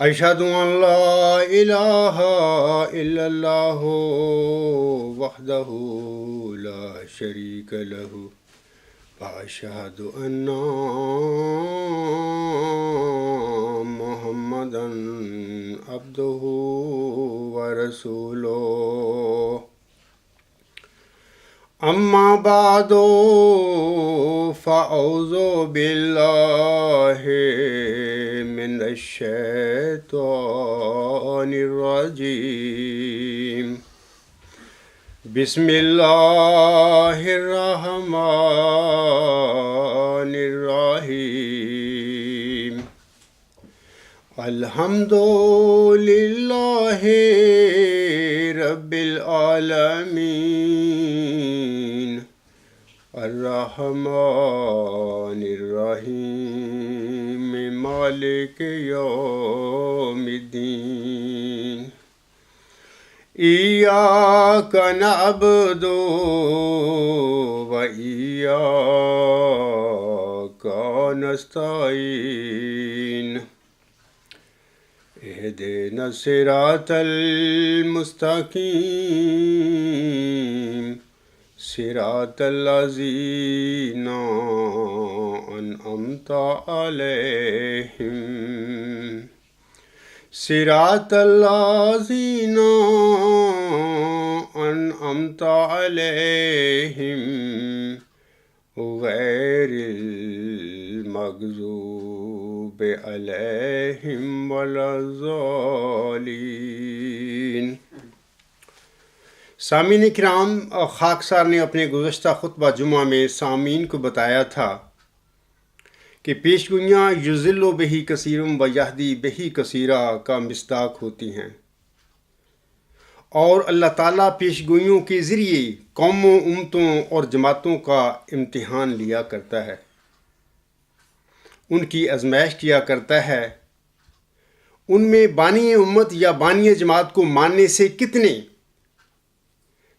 أشهد أن لا إله إلا الله وحده لا شريك له وأشهد أن محمدا عبده ورسوله أما بعد فأعوذ بالله من الشيطان الرجيم بسم الله الرحمن الرحيم الحمد لله رب العالمين الرحمن الرحيم مالك يوم الدين إياك نعبد وإياك نستعين اهدنا الصراط المستقيم صراط الذين أنعمت عليهم صراط الذين أنعمت عليهم غير المغضوب عليهم ولا الضالين۔ سامعین کرام، خاکسار نے اپنے گزشتہ خطبہ جمعہ میں سامعین کو بتایا تھا کہ پیش گوئیاں یضل بہ کثیر و یہدی بہ کثیرا کا مصداق ہوتی ہیں، اور اللہ تعالیٰ پیش گوئیوں کے ذریعے قوموں، امتوں اور جماعتوں کا امتحان لیا کرتا ہے، ان کی آزمائش کیا کرتا ہے۔ ان میں بانی امت یا بانی جماعت کو ماننے سے کتنے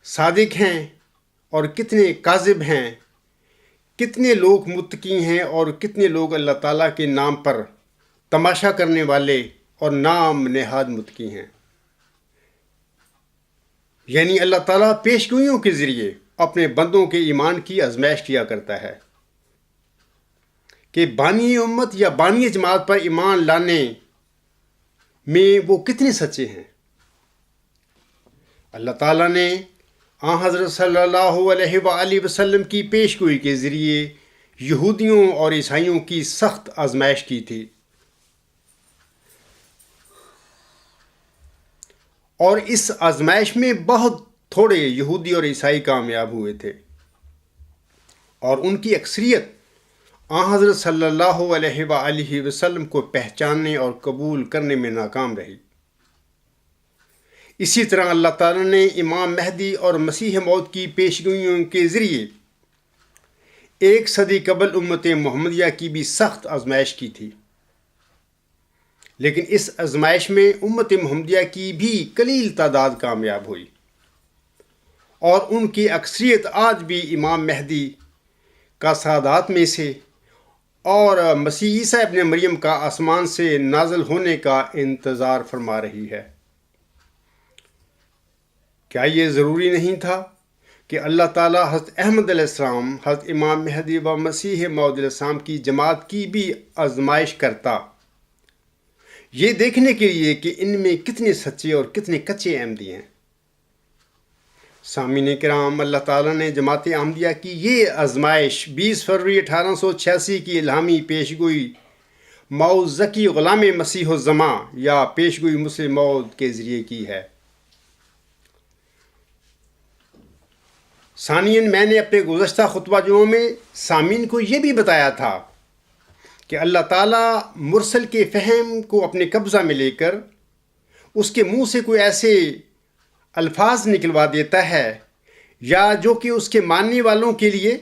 صادق ہیں اور کتنے کاذب ہیں، کتنے لوگ متقی ہیں اور کتنے لوگ اللہ تعالیٰ کے نام پر تماشا کرنے والے اور نام نہاد متقی ہیں۔ یعنی اللہ تعالیٰ پیش گوئیوں کے ذریعے اپنے بندوں کے ایمان کی آزمائش کیا کرتا ہے کہ بانی امت یا بانی جماعت پر ایمان لانے میں وہ کتنے سچے ہیں۔ اللہ تعالیٰ نے حضرت صلی اللہ علیہ وآلہ وسلم کی پیش گوئی کے ذریعے یہودیوں اور عیسائیوں کی سخت آزمائش کی تھی، اور اس آزمائش میں بہت تھوڑے یہودی اور عیسائی کامیاب ہوئے تھے، اور ان کی اکثریت حضرت صلی اللہ علیہ وآلہ وسلم کو پہچاننے اور قبول کرنے میں ناکام رہی۔ اسی طرح اللہ تعالیٰ نے امام مہدی اور مسیح موعود کی پیشگوئیوں کے ذریعے 1 صدی قبل امت محمدیہ کی بھی سخت آزمائش کی تھی، لیکن اس آزمائش میں امت محمدیہ کی بھی قلیل تعداد کامیاب ہوئی، اور ان کی اکثریت آج بھی امام مہدی کا سادات میں سے اور مسیح عیسیٰ ابن مریم کا آسمان سے نازل ہونے کا انتظار فرما رہی ہے۔ کیا یہ ضروری نہیں تھا کہ اللہ تعالیٰ حضرت احمد علیہ السلام، حضرت امام مہدی و مسیح موعود علیہ السلام کی جماعت کی بھی آزمائش کرتا، یہ دیکھنے کے لیے کہ ان میں کتنے سچے اور کتنے کچے احمدی ہیں؟ سامعین کرام، اللہ تعالیٰ نے جماعت احمدیہ کی یہ آزمائش 20 فروری 1886 کی الہامی پیشگوئی موعود ذکی غلام مسیح الزماں یا پیشگوئی مسلم موعود کے ذریعے کی ہے۔ ثانیاً، میں نے اپنے گزشتہ خطبہ جمعہ میں سامعین کو یہ بھی بتایا تھا کہ اللہ تعالیٰ مرسل کے فہم کو اپنے قبضہ میں لے کر اس کے منہ سے کوئی ایسے الفاظ نکلوا دیتا ہے یا جو کہ اس کے ماننے والوں کے لیے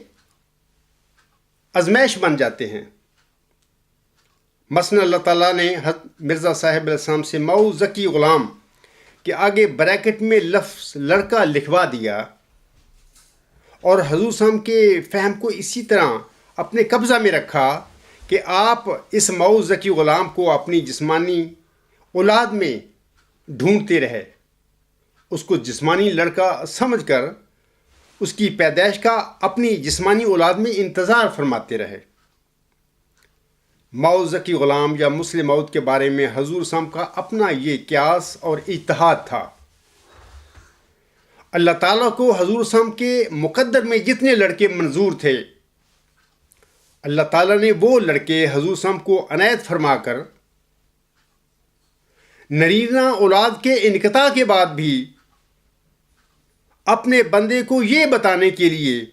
آزمائش بن جاتے ہیں۔ مثلا اللہ تعالیٰ نے حضرت مرزا صاحب علیہ السلام سے موعود ذکی غلام کے آگے بریکٹ میں لفظ لڑکا لکھوا دیا، اور حضور صلی اللہ علیہ وسلم کے فہم کو اسی طرح اپنے قبضہ میں رکھا کہ آپ اس موعود ذکی غلام کو اپنی جسمانی اولاد میں ڈھونڈتے رہے، اس کو جسمانی لڑکا سمجھ کر اس کی پیدائش کا اپنی جسمانی اولاد میں انتظار فرماتے رہے۔ مئو ذکی غلام یا مسلم موعود کے بارے میں حضور صلی اللہ علیہ وسلم کا اپنا یہ قیاس اور اجتہاد تھا۔ اللہ تعالیٰ کو حضور صلی اللہ علیہ وسلم کے مقدر میں جتنے لڑکے منظور تھے، اللہ تعالیٰ نے وہ لڑکے حضور صلی اللہ علیہ وسلم کو عنایت فرما کر نرینہ اولاد کے انقطاع کے بعد بھی اپنے بندے کو یہ بتانے کے لیے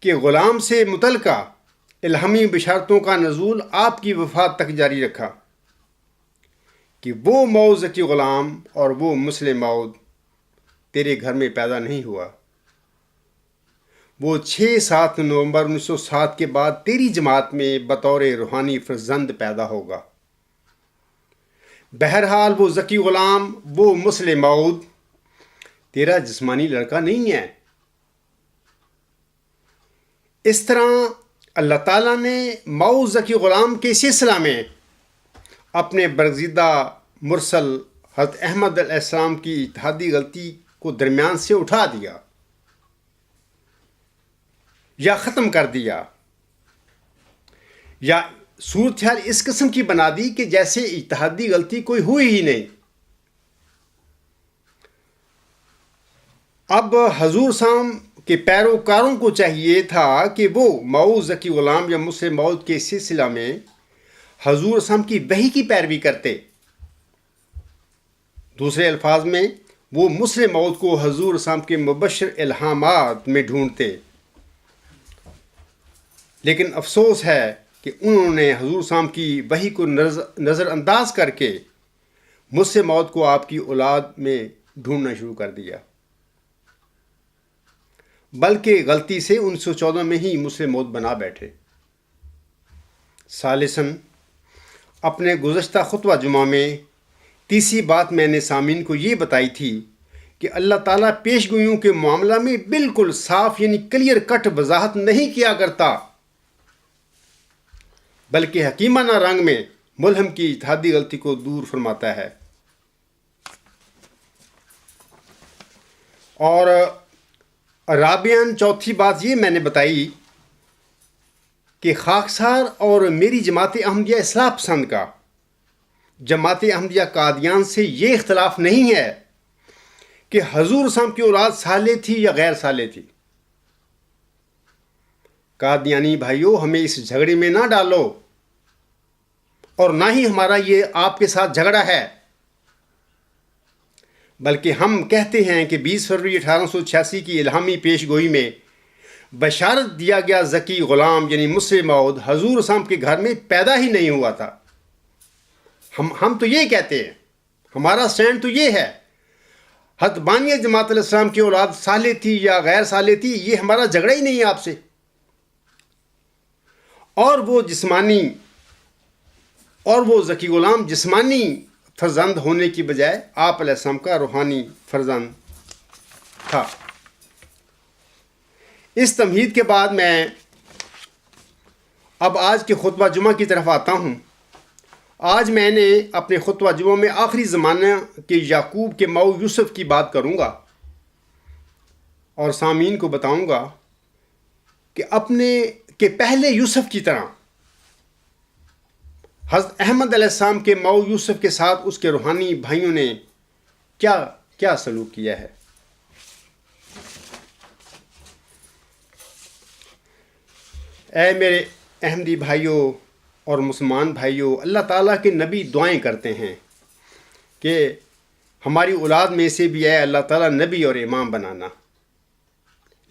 کہ غلام سے متعلقہ الہامی بشارتوں کا نزول آپ کی وفات تک جاری رکھا، کہ وہ مئو ذکی غلام اور وہ مسلم موعود تیرے گھر میں پیدا نہیں ہوا، وہ 6-7 نومبر 1907 کے بعد تیری جماعت میں بطور روحانی فرزند پیدا ہوگا۔ بہرحال وہ ذکی غلام، وہ مسلم موعود تیرا جسمانی لڑکا نہیں ہے۔ اس طرح اللہ تعالیٰ نے مئو ذکی غلام کے سلسلہ میں اپنے برگزیدہ مرسل حضرت احمد علیہ السلام کی اجتہادی غلطی کو درمیان سے اٹھا دیا یا ختم کر دیا، یا صورتحال اس قسم کی بنا دی کہ جیسے اجتہادی غلطی کوئی ہوئی ہی نہیں۔ اب حضور صلی اللہ علیہ وسلم کے پیروکاروں کو چاہیے تھا کہ وہ مئو ذکی غلام یا مسلم موعود کے سلسلہ میں حضور صلی اللہ علیہ وسلم کی وحی کی پیروی کرتے۔ دوسرے الفاظ میں وہ مسلم موعود کو حضور صلی اللہ علیہ وسلم کے مبشر الہامات میں ڈھونڈتے، لیکن افسوس ہے کہ انہوں نے حضور صلی اللہ علیہ وسلم کی وحی کو نظر انداز کر کے مسلم موعود کو آپ کی اولاد میں ڈھونڈنا شروع کر دیا، بلکہ غلطی سے 1914 میں ہی مسلم موعود بنا بیٹھے۔ ثالثاً، اپنے گزشتہ خطبہ جمعہ میں تیسری بات میں نے سامعین کو یہ بتائی تھی کہ اللہ تعالیٰ پیش گوئیوں کے معاملہ میں بالکل صاف یعنی کلیئر کٹ وضاحت نہیں کیا کرتا، بلکہ حکیمانہ رنگ میں ملہم کی اجتہادی غلطی کو دور فرماتا ہے۔ اور رابعاً، چوتھی بات یہ میں نے بتائی کہ خاکسار اور میری جماعت احمدیہ اصلاح پسند کا جماعت احمدیہ قادیان سے یہ اختلاف نہیں ہے کہ حضور صلی اللہ علیہ وسلم کی اولاد صالح تھی یا غیر صالح تھی۔ قادیانی بھائیو، ہمیں اس جھگڑے میں نہ ڈالو، اور نہ ہی ہمارا یہ آپ کے ساتھ جھگڑا ہے، بلکہ ہم کہتے ہیں کہ 20 فروری 1886 کی الہامی پیش گوئی میں بشارت دیا گیا ذکی غلام یعنی مسلم موعود حضور صلی اللہ علیہ وسلم کے گھر میں پیدا ہی نہیں ہوا تھا۔ ہم تو یہ کہتے ہیں، ہمارا سٹینڈ تو یہ ہے، حضرت بانی جماعت علیہ السلام کی اولاد صالح تھی یا غیر صالح تھی، یہ ہمارا جھگڑا ہی نہیں ہے آپ سے۔ اور وہ ذکی غلام جسمانی فرزند ہونے کی بجائے آپ علیہ السلام کا روحانی فرزند تھا۔ اس تمہید کے بعد میں اب آج کے خطبہ جمعہ کی طرف آتا ہوں۔ آج میں نے اپنے خطبہ جمعہ میں آخری زمانہ کے یعقوب کے مئو یوسف کی بات کروں گا، اور سامعین کو بتاؤں گا کہ پہلے یوسف کی طرح حضرت احمد علیہ السلام کے مئو یوسف کے ساتھ اس کے روحانی بھائیوں نے کیا سلوک کیا ہے۔ اے میرے احمدی بھائیوں اور مسلمان بھائیوں، اللہ تعالیٰ کے نبی دعائیں کرتے ہیں کہ ہماری اولاد میں سے بھی اے اللہ تعالیٰ نبی اور امام بنانا،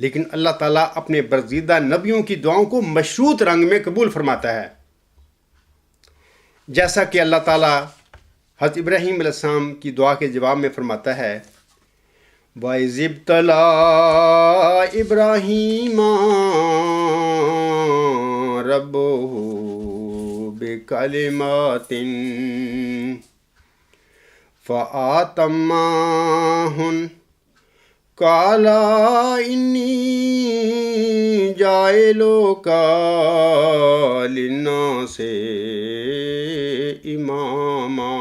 لیکن اللہ تعالیٰ اپنے برگزیدہ نبیوں کی دعاؤں کو مشروط رنگ میں قبول فرماتا ہے، جیسا کہ اللہ تعالیٰ حضرت ابراہیم علیہ السلام کی دعا کے جواب میں فرماتا ہے، وَإِذِ ابْتَلَىٰ إِبْرَاهِيمَ رَبُّهُ بِكَلِمَاتٍ فَأَتَمَّهُنَّ قالا انی جاعلوکا للناس اماما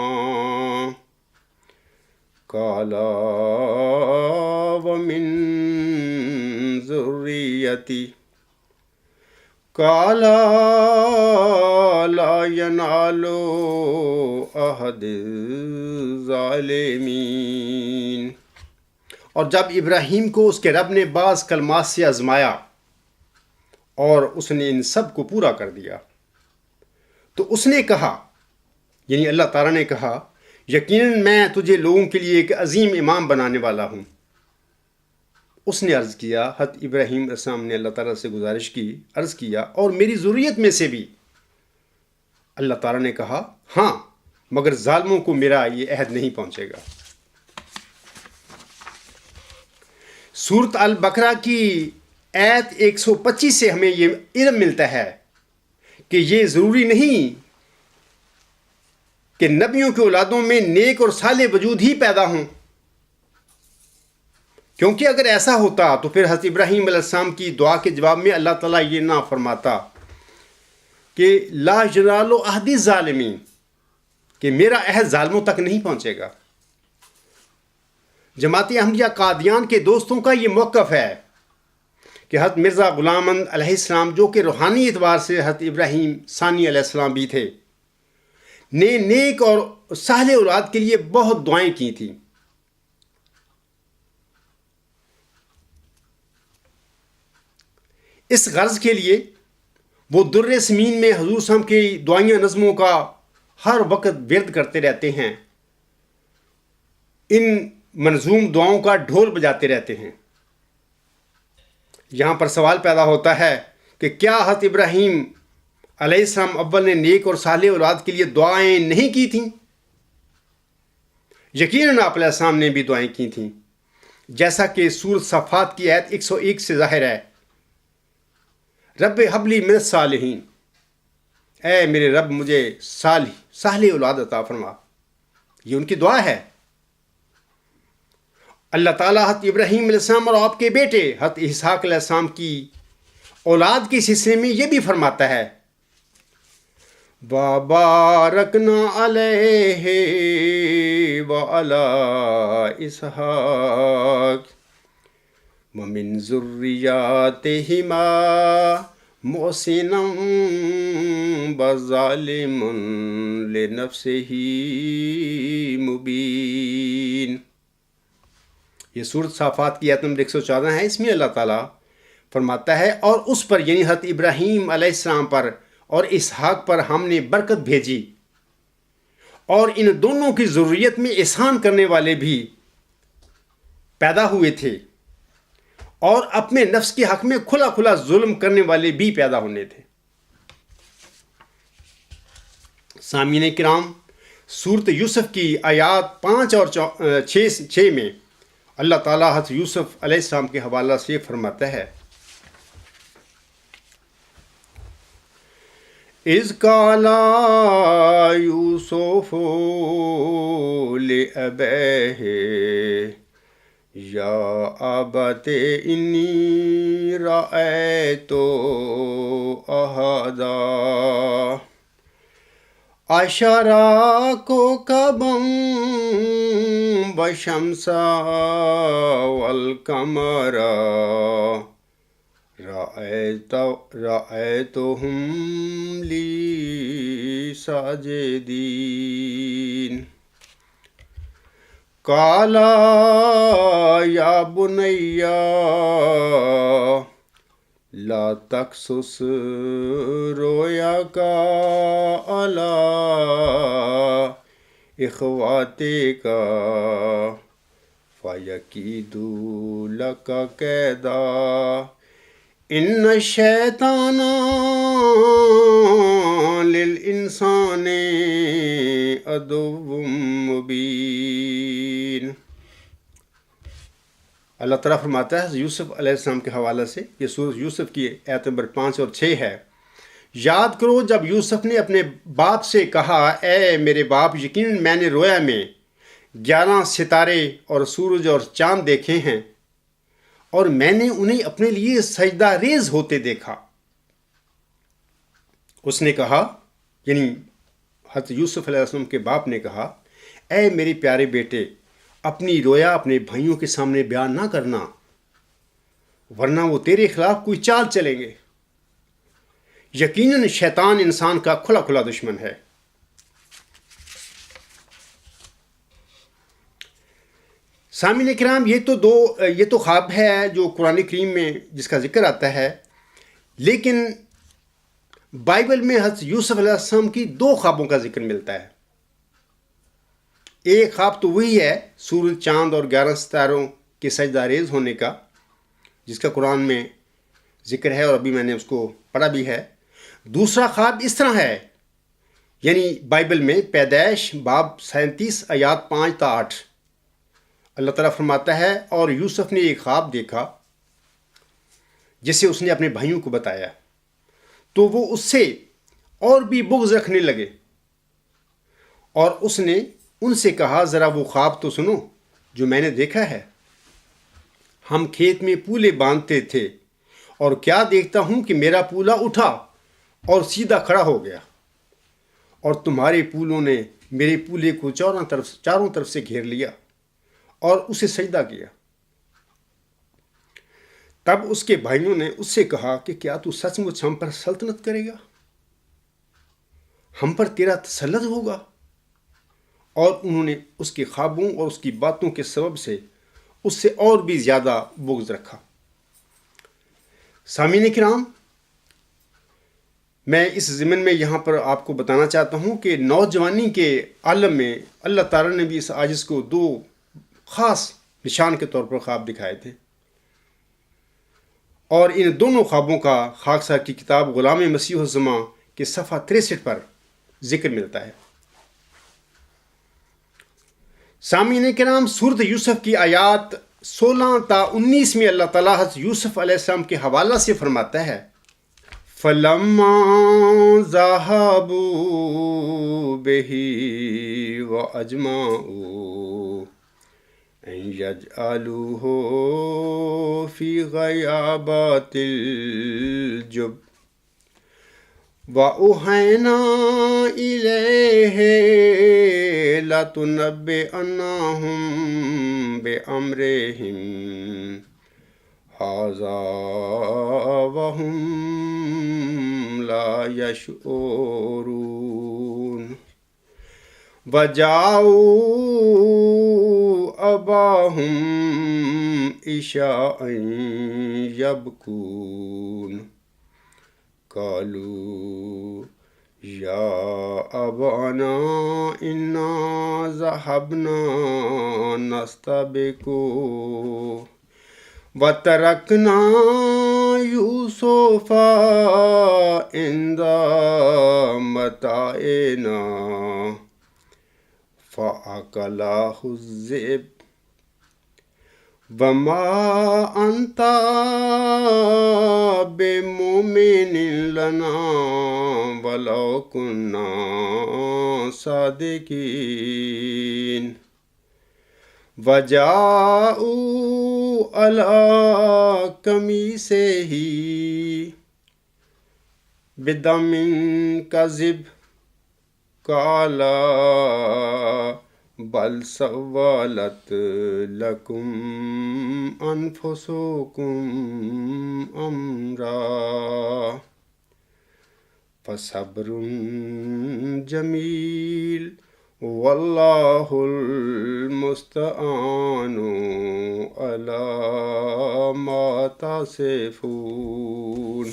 قالا ومن ذریتی قالا لا ینال عہد الظالمین۔ اور جب ابراہیم کو اس کے رب نے بعض کلمات سے آزمایا اور اس نے ان سب کو پورا کر دیا تو اس نے کہا، یعنی اللہ تعالیٰ نے کہا، یقیناً میں تجھے لوگوں کے لیے ایک عظیم امام بنانے والا ہوں۔ اس نے عرض کیا، حضرت ابراہیم علیہ السلام نے اللہ تعالیٰ سے گزارش کی، عرض کیا، اور میری ذریت میں سے بھی؟ اللہ تعالیٰ نے کہا، ہاں، مگر ظالموں کو میرا یہ عہد نہیں پہنچے گا۔ سورۃ البقرہ کی آیت 125 سے ہمیں یہ علم ملتا ہے کہ یہ ضروری نہیں کہ نبیوں کی اولادوں میں نیک اور صالح وجود ہی پیدا ہوں، کیونکہ اگر ایسا ہوتا تو پھر حضرت ابراہیم علیہ السلام کی دعا کے جواب میں اللہ تعالیٰ یہ نہ فرماتا کہ لا ینال عہد الظالمین، کہ میرا عہد ظالموں تک نہیں پہنچے گا۔ جماعت احمدیہ قادیان کے دوستوں کا یہ موقف ہے کہ حضرت مرزا غلام احمد علیہ السلام، جو کہ روحانی اعتبار سے حضرت ابراہیم ثانی علیہ السلام بھی تھے، نے نیک اور صالح اولاد کے لیے بہت دعائیں کی تھیں۔ اس غرض کے لیے وہ در سمین میں حضور صلی اللہ علیہ وسلم کی دعائیاں نظموں کا ہر وقت ورد کرتے رہتے ہیں، ان منظوم دعاؤں کا ڈھول بجاتے رہتے ہیں۔ یہاں پر سوال پیدا ہوتا ہے کہ کیا حضرت ابراہیم علیہ السلام اول نے نیک اور صالح اولاد کے لیے دعائیں نہیں کی تھیں؟ یقیناً آپ علیہ السلام نے بھی دعائیں کی تھیں، جیسا کہ سورۃ صفات کی آیت 101 سے ظاہر ہے، رب ہب لی من الصالحین، اے میرے رب مجھے صالح اولاد عطا فرما۔ یہ ان کی دعا ہے۔ اللہ تعالیٰ حضرت ابراہیم علیہ السلام اور آپ کے بیٹے حضرت اسحاق علیہ السلام کی اولاد کے سلسلے میں یہ بھی فرماتا ہے، وَبَارَكْنَا عَلَيْهِ وَعَلَى إِسْحَاقَ وَمِن ذُرِّيَّاتِهِمَا مُحْسِنٌ وَظَالِمٌ لِنَفْسِهِ مُبِينٌ۔ یہ سورۃ صافات کی آیت نمبر 114 ہے۔ اس میں اللہ تعالیٰ فرماتا ہے، اور اس پر یعنی حضرت ابراہیم علیہ السلام پر اور اسحاق پر ہم نے برکت بھیجی، اور ان دونوں کی ذریت میں احسان کرنے والے بھی پیدا ہوئے تھے، اور اپنے نفس کے حق میں کھلا کھلا ظلم کرنے والے بھی پیدا ہونے تھے۔ سامعین کرام، سورۃ یوسف کی آیات 5 اور 6 میں اللہ تعالیٰ حضرت یوسف علیہ السلام کے حوالہ سے فرماتا ہے، اِذْ قَالَ يُوسُفُ لِأَبِيهِ یا ابت انی رأیت احد عشر کوکبا والشمس والقمر رأیتهم لی ساجدین۔ قال یا بنی لا تقصص رؤیاک علی اخواتک فیکیدوا لک کیدا ان الشیطان للانسان عدو مبین۔ اللہ تعالیٰ فرماتا ہے یوسف علیہ السلام کے حوالے سے، یہ سورۃ یوسف کی آیت نمبر 5 اور 6 ہے، یاد کرو جب یوسف نے اپنے باپ سے کہا، اے میرے باپ، یقیناً میں نے رویا میں 11 ستارے اور سورج اور چاند دیکھے ہیں، اور میں نے انہیں اپنے لیے سجدہ ریز ہوتے دیکھا۔ اس نے کہا، یعنی حضرت یوسف علیہ السلام کے باپ نے کہا، اے میرے پیارے بیٹے، اپنی رویا اپنے بھائیوں کے سامنے بیان نہ کرنا، ورنہ وہ تیرے خلاف کوئی چال چلیں گے۔ یقیناً شیطان انسان کا کھلا کھلا دشمن ہے۔ سامعین کرام، یہ تو خواب ہے جو قرآن کریم میں جس کا ذکر آتا ہے، لیکن بائبل میں حضرت یوسف علیہ السلام کی 2 خوابوں کا ذکر ملتا ہے۔ ایک خواب تو وہی ہے سورج، چاند اور 11 ستاروں کے سجدہ ریز ہونے کا، جس کا قرآن میں ذکر ہے اور ابھی میں نے اس کو پڑھا بھی ہے۔ دوسرا خواب اس طرح ہے، یعنی بائبل میں پیدائش باب 37 آیات 5 تا 8 اللہ تعالیٰ فرماتا ہے، اور یوسف نے ایک خواب دیکھا جسے اس نے اپنے بھائیوں کو بتایا، تو وہ اس سے اور بھی بغض رکھنے لگے، اور اس نے ان سے کہا، ذرا وہ خواب تو سنو جو میں نے دیکھا ہے۔ ہم کھیت میں پولے باندھتے تھے، اور کیا دیکھتا ہوں کہ میرا پولا اٹھا اور سیدھا کھڑا ہو گیا، اور تمہارے پولوں نے میرے پولے کو چاروں طرف سے گھیر لیا اور اسے سجدہ کیا۔ تب اس کے بھائیوں نے اس سے کہا کہ کیا تو سچ مچ ہم پر سلطنت کرے گا؟ ہم پر تیرا تسلط ہوگا؟ اور انہوں نے اس کے خوابوں اور اس کی باتوں کے سبب سے اس سے اور بھی زیادہ بغض رکھا۔ سامعین کرام، میں اس ضمن میں یہاں پر آپ کو بتانا چاہتا ہوں کہ نوجوانی کے عالم میں اللہ تعالیٰ نے بھی اس عاجز کو 2 خاص نشان کے طور پر خواب دکھائے تھے، اور ان دونوں خوابوں کا خاکسار کی کتاب غلام مسیح الزماں کے صفحہ 63 پر ذکر ملتا ہے۔ سامعین کرام، سورۃ یوسف کی آیات 16 تا 19 میں اللہ تعالیٰ حضرت یوسف علیہ السلام کے حوالہ سے فرماتا ہے، فَلَمَّا ذَهَبُوا بِهِ وَأَجْمَعُوا أَن يَجْعَلُوهُ فِي غَيَابَتِ الْجُبِّ وَأَوْحَيْنَا إِلَيْهِ لَتُنَبِّئَنَّهُم بِأَمْرِهِمْ هَٰذَا وَهُمْ لَا يَشْعُرُونَ وَجَاءُوا أَبَاهُمْ عِشَاءً يَبْكُونَ قالوا يا أبانا إنا ذهبنا نستبق وتركنا يوسف عند متاعنا فأكله الذئب وما أنت بمؤمن لنا ولو كنا صادقين وجاءوا على قميصه بدم كذب قال بل سولت لكم أنفسكم أمرا فصبر جميل واللہ المستعان علی ما تصفون۔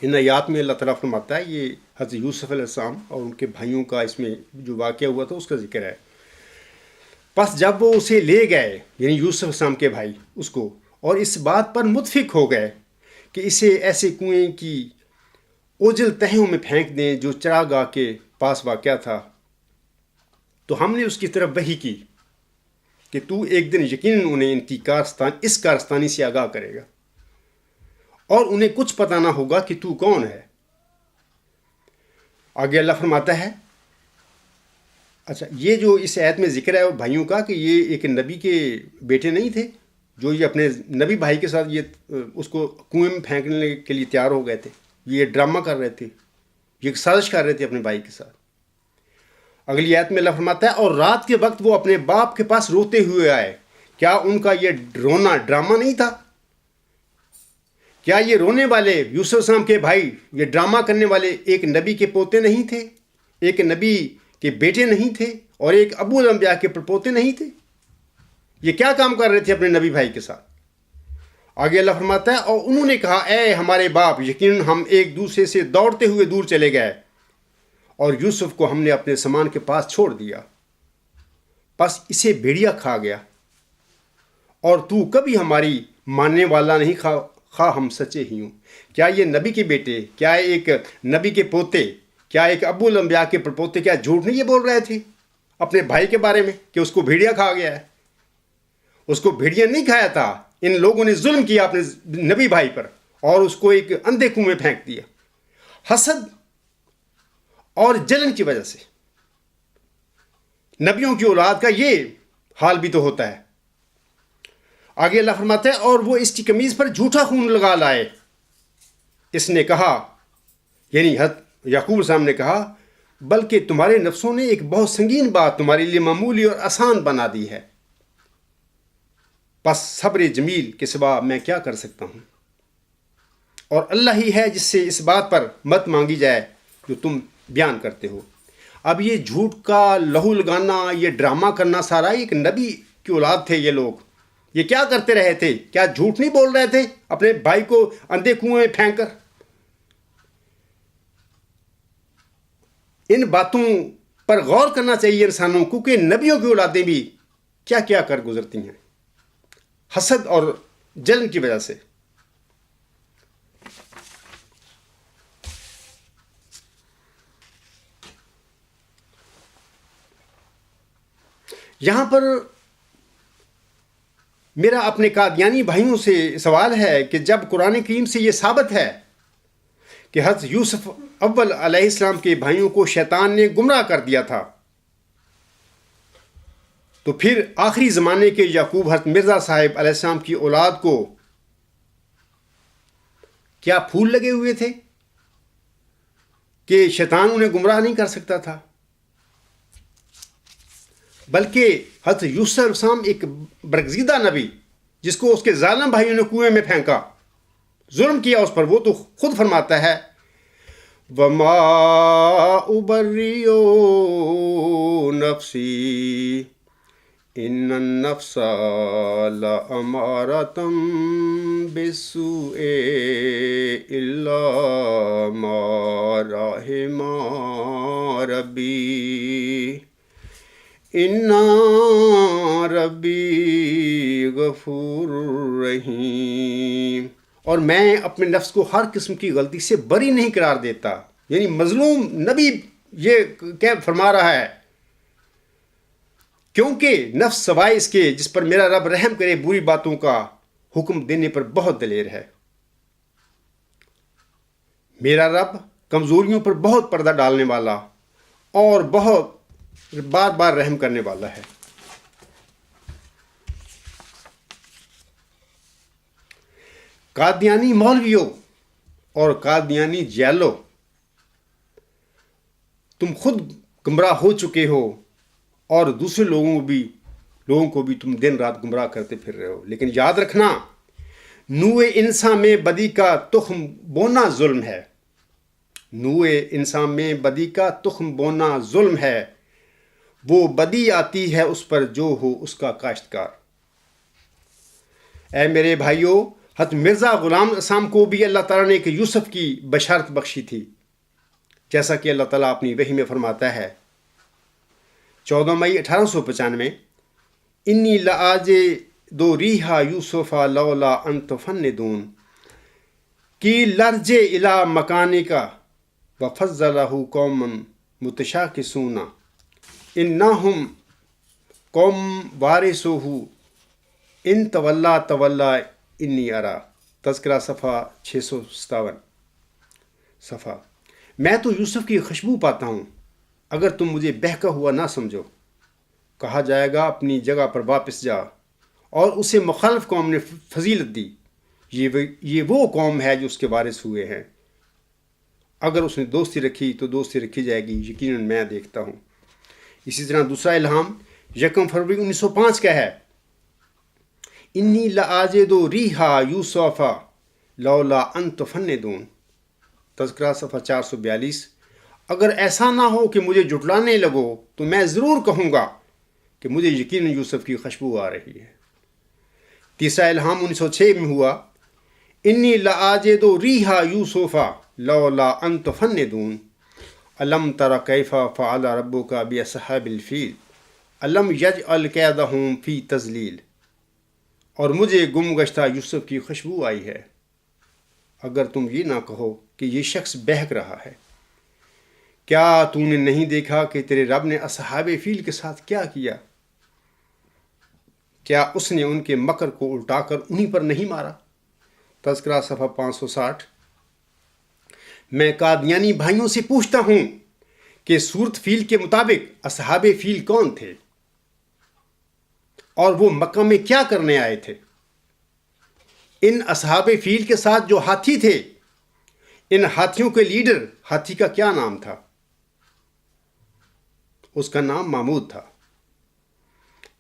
ان آیات میں اللہ تعالیٰ فرماتا ہے، یہ حضرت یوسف علیہ السلام اور ان کے بھائیوں کا اس میں جو واقعہ ہوا تھا اس کا ذکر ہے۔ پس جب وہ اسے لے گئے، یعنی یوسف علیہ السلام کے بھائی، اس کو، اور اس بات پر متفق ہو گئے کہ اسے ایسے کنویں کی اوجل تہوں میں پھینک دیں جو چراگاہ کے پاس واقع تھا، تو ہم نے اس کی طرف وحی کی کہ تو ایک دن یقیناً انہیں اس کارستانی سے آگاہ کرے گا، اور انہیں کچھ پتہ نہ ہوگا کہ تو کون ہے۔ آگے اللہ فرماتا ہے، اچھا، یہ جو اس آیت میں ذکر ہے بھائیوں کا کہ یہ ایک نبی کے بیٹے نہیں تھے، جو یہ اپنے نبی بھائی کے ساتھ یہ اس کو کنویں میں پھینکنے کے لیے تیار ہو گئے تھے، یہ ڈرامہ کر رہے تھے، یہ ایک سازش کر رہے تھے اپنے بھائی کے ساتھ. اگلی آیت میں اللہ فرماتا ہے اور رات کے وقت وہ اپنے باپ کے پاس روتے ہوئے آئے. کیا ان کا یہ رونا ڈرامہ نہیں تھا؟ کیا یہ رونے والے یوسف علیہ السلام کے بھائی، یہ ڈرامہ کرنے والے ایک نبی کے پوتے نہیں تھے، ایک نبی کے بیٹے نہیں تھے، اور ایک ابو الانبیاء کے پڑپوتے نہیں تھے؟ یہ کیا کام کر رہے تھے اپنے نبی بھائی کے ساتھ؟ آگے اللہ فرماتا ہے اور انہوں نے کہا اے ہمارے باپ، یقیناً ہم ایک دوسرے سے دوڑتے ہوئے دور چلے گئے اور یوسف کو ہم نے اپنے سامان کے پاس چھوڑ دیا، بس اسے بھیڑیا کھا گیا، اور تو کبھی ہماری ماننے والا نہیں، خواہ ہم سچے ہی ہوں. کیا یہ نبی کے بیٹے، کیا ایک نبی کے پوتے، کیا ایک ابو الانبیاء کے پڑپوتے کیا جھوٹ نہیں یہ بول رہے تھے اپنے بھائی کے بارے میں کہ اس کو بھیڑیا کھا گیا ہے؟ اس کو بھیڑیا نہیں کھایا تھا، ان لوگوں نے ظلم کیا اپنے نبی بھائی پر اور اس کو ایک اندھے کنویں میں پھینک دیا، حسد اور جلن کی وجہ سے. نبیوں کی اولاد کا یہ حال بھی تو ہوتا ہے. آگے اللہ فرماتا ہے اور وہ اس کی قمیض پر جھوٹا خون لگا لائے. اس نے کہا، یعنی حضرت یعقوب السلام نے کہا، بلکہ تمہارے نفسوں نے ایک بہت سنگین بات تمہارے لیے معمولی اور آسان بنا دی ہے، بس صبر جمیل کے سوا میں کیا کر سکتا ہوں، اور اللہ ہی ہے جس سے اس بات پر مت مانگی جائے جو تم بیان کرتے ہو. اب یہ جھوٹ کا لہو لگانا، یہ ڈرامہ کرنا سارا ایک نبی کی اولاد تھے یہ لوگ. یہ کیا کرتے رہے تھے؟ کیا جھوٹ نہیں بول رہے تھے اپنے بھائی کو اندھے کنویں میں پھینک کر؟ ان باتوں پر غور کرنا چاہیے انسانوں کو کہ نبیوں کی اولادیں بھی کیا کیا کر گزرتی ہیں حسد اور جلن کی وجہ سے. یہاں پر میرا اپنے قادیانی بھائیوں سے سوال ہے کہ جب قرآن کریم سے یہ ثابت ہے کہ حضرت یوسف اول علیہ السلام کے بھائیوں کو شیطان نے گمراہ کر دیا تھا، تو پھر آخری زمانے کے یعقوب حضرت مرزا صاحب علیہ السلام کی اولاد کو کیا پھول لگے ہوئے تھے کہ شیطان انہیں گمراہ نہیں کر سکتا تھا؟ بلکہ حضرت یوسف علیہ السلام ایک برگزیدہ نبی، جس کو اس کے ظالم بھائیوں نے کنویں میں پھینکا، ظلم کیا اس پر، وہ تو خود فرماتا ہے وَمَا أُبَرِّئُ نَفْسِي إِنَّ النَّفْسَ لَأَمَّارَةٌ بِالسُّوءِ إِلَّا مَا رَحِمَ رَبِّي اِنَّ رَبِّي غَفُورٌ رَحِيمٌ. اور میں اپنے نفس کو ہر قسم کی غلطی سے بری نہیں قرار دیتا. یعنی مظلوم نبی یہ کیا فرما رہا ہے، کیونکہ نفس سوائے اس کے جس پر میرا رب رحم کرے بری باتوں کا حکم دینے پر بہت دلیر ہے. میرا رب کمزوریوں پر بہت پردہ ڈالنے والا اور بہت بار بار رحم کرنے والا ہے. قادیانی مولویوں اور قادیانی جیلو، تم خود گمراہ ہو چکے ہو اور دوسرے لوگوں کو بھی تم دن رات گمراہ کرتے پھر رہے ہو. لیکن یاد رکھنا، نوع انسان میں بدی کا تخم بونا ظلم ہے. نوع انسان میں بدی کا تخم بونا ظلم ہے. وہ بدی آتی ہے اس پر جو ہو اس کا کاشتکار. اے میرے بھائیوں، حضرت مرزا غلام اسام کو بھی اللہ تعالیٰ نے ایک یوسف کی بشارت بخشی تھی، جیسا کہ اللہ تعالیٰ اپنی وحی میں فرماتا ہے 14 مئی 1895 انی لآجد ریحا یوسف لولا ان تفندون کی لرجع الی مکانک وفضلہ قوما متشاکسون انہم قوم وارثوہ ان تولا انی ارا. تذکرہ صفحہ 657. صفحہ میں تو یوسف کی خوشبو پاتا ہوں، اگر تم مجھے بہکا ہوا نہ سمجھو. کہا جائے گا اپنی جگہ پر واپس جا اور اسے مخالف قوم نے فضیلت دی، یہ وہ قوم ہے جو اس کے وارث ہوئے ہیں۔ اگر اس نے دوستی رکھی تو دوستی رکھی جائے گی، یقیناً میں دیکھتا ہوں۔ اسی طرح دوسرا الہام 1 فروری 1905 کا ہے، انی لآجد ریحا یوسف لولا ان تفندون، تذکرہ صفحہ 442۔ اگر ایسا نہ ہو کہ مجھے جھٹلانے لگو تو میں ضرور کہوں گا کہ مجھے یقیناً یوسف کی خوشبو آ رہی ہے۔ تیسرا الہام 1906 میں ہوا، انی لآجد ریحا یوسف لولا ان تفندون الم تر کیف فعل ربک باصحاب الفیل الم یجعل کیدہم فی تضلیل، اور مجھے گم گشتہ یوسف کی خوشبو آئی ہے۔ اگر تم یہ نہ کہو کہ یہ شخص بہک رہا ہے، کیا تو نے نہیں دیکھا کہ تیرے رب نے اصحاب فیل کے ساتھ کیا کیا؟ کیا اس نے ان کے مکر کو الٹا کر انہی پر نہیں مارا؟ تذکرہ صفحہ 560۔ میں قادیانی بھائیوں سے پوچھتا ہوں کہ صورت فیل کے مطابق اصحاب فیل کون تھے اور وہ مکہ میں کیا کرنے آئے تھے؟ ان اصحاب فیل کے ساتھ جو ہاتھی تھے، ان ہاتھیوں کے لیڈر ہاتھی کا کیا نام تھا؟ اس کا نام محمود تھا۔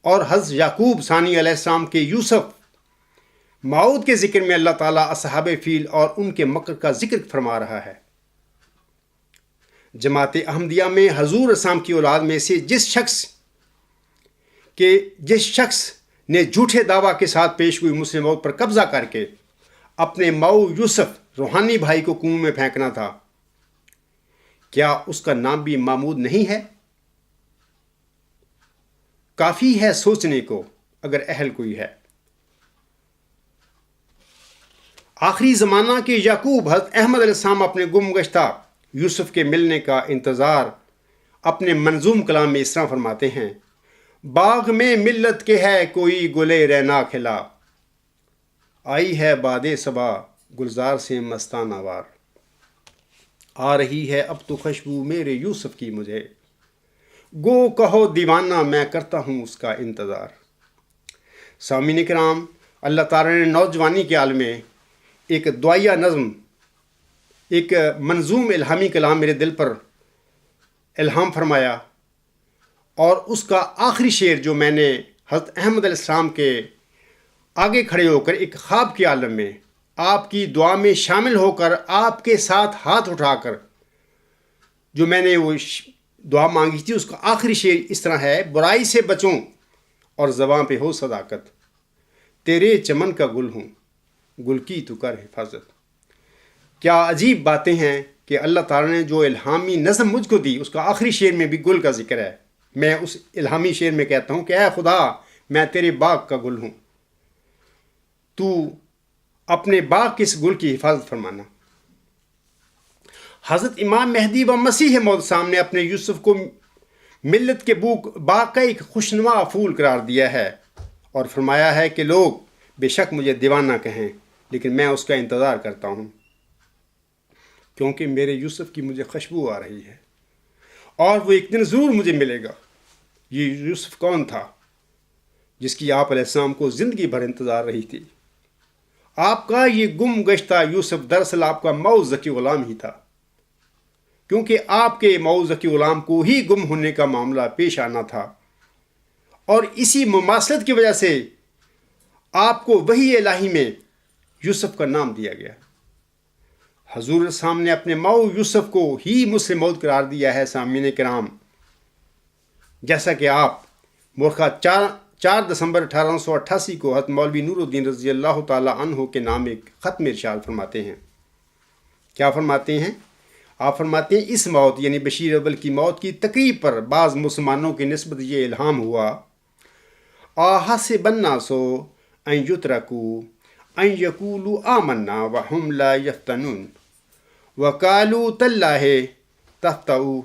اور حضرت یعقوب ثانی علیہ السلام کے یوسف ماؤد کے ذکر میں اللہ تعالیٰ اصحاب فیل اور ان کے مکر کا ذکر فرما رہا ہے۔ جماعت احمدیہ میں حضور اسلام کی اولاد میں سے جس شخص نے جھوٹے دعویٰ کے ساتھ پیش ہوئی مسلم موت پر قبضہ کر کے اپنے ماؤ یوسف روحانی بھائی کو کنویں میں پھینکنا تھا، کیا اس کا نام بھی محمود نہیں ہے؟ کافی ہے سوچنے کو اگر اہل کوئی ہے۔ آخری زمانہ کے یعقوب حضرت احمد علیہ السلام اپنے گم گشتہ یوسف کے ملنے کا انتظار اپنے منظوم کلام میں اس طرح فرماتے ہیں، باغ میں ملت کے ہے کوئی گلے رینا کھلا، آئی ہے باد صبا گلزار سے مستانہ وار، آ رہی ہے اب تو خوشبو میرے یوسف کی مجھے، گو کہو دیوانہ میں کرتا ہوں اس کا انتظار۔ سامعین کرام، اللہ تعالیٰ نے نوجوانی کے عالم میں ایک دعائیہ نظم، ایک منظوم الہامی کلام میرے دل پر الہام فرمایا، اور اس کا آخری شعر جو میں نے حضرت احمد علیہ السلام کے آگے کھڑے ہو کر ایک خواب کے عالم میں آپ کی دعا میں شامل ہو کر آپ کے ساتھ ہاتھ اٹھا کر جو میں نے وہ دعا مانگی تھی، اس کا آخری شعر اس طرح ہے، برائی سے بچوں اور زباں پہ ہو صداقت، تیرے چمن کا گل ہوں گل کی تو کر حفاظت۔ کیا عجیب باتیں ہیں کہ اللہ تعالیٰ نے جو الہامی نظم مجھ کو دی، اس کا آخری شعر میں بھی گل کا ذکر ہے۔ میں اس الہامی شعر میں کہتا ہوں کہ اے خدا، میں تیرے باغ کا گل ہوں، تو اپنے باغ کے اس گل کی حفاظت فرمانا۔ حضرت امام مہدی و مسیح موعود سامنے اپنے یوسف کو ملت کے باغ کا ایک خوشنما پھول قرار دیا ہے اور فرمایا ہے کہ لوگ بے شک مجھے دیوانہ کہیں، لیکن میں اس کا انتظار کرتا ہوں کیونکہ میرے یوسف کی مجھے خوشبو آ رہی ہے اور وہ ایک دن ضرور مجھے ملے گا۔ یہ یوسف کون تھا جس کی آپ علیہ السلام کو زندگی بھر انتظار رہی تھی؟ آپ کا یہ گم گشتہ یوسف دراصل آپ کا موعود ذکی غلام ہی تھا، کیونکہ آپ کے موعود ذکی غلام کو ہی گم ہونے کا معاملہ پیش آنا تھا، اور اسی مماثلت کی وجہ سے آپ کو وحی الہی میں یوسف کا نام دیا گیا۔ حضور اسلام نے اپنے موعود یوسف کو ہی مسلم موعود قرار دیا ہے۔ سامعین کرام، جیسا کہ آپ مورخہ 4 دسمبر 1888 کو حضرت مولوی نور الدین رضی اللہ تعالی عنہ کے نام ایک خط میں ارشاد فرماتے ہیں۔ کیا فرماتے ہیں؟ آپ فرماتے ہیں، اس موت یعنی بشیر اول کی موت کی تقریب پر بعض مسلمانوں کی نسبت یہ الہام ہوا، آہا سے بننا سو ان یترکو ان یقولوا آمنا وہم لا یفتنون وقالوا تاللہ تفتؤ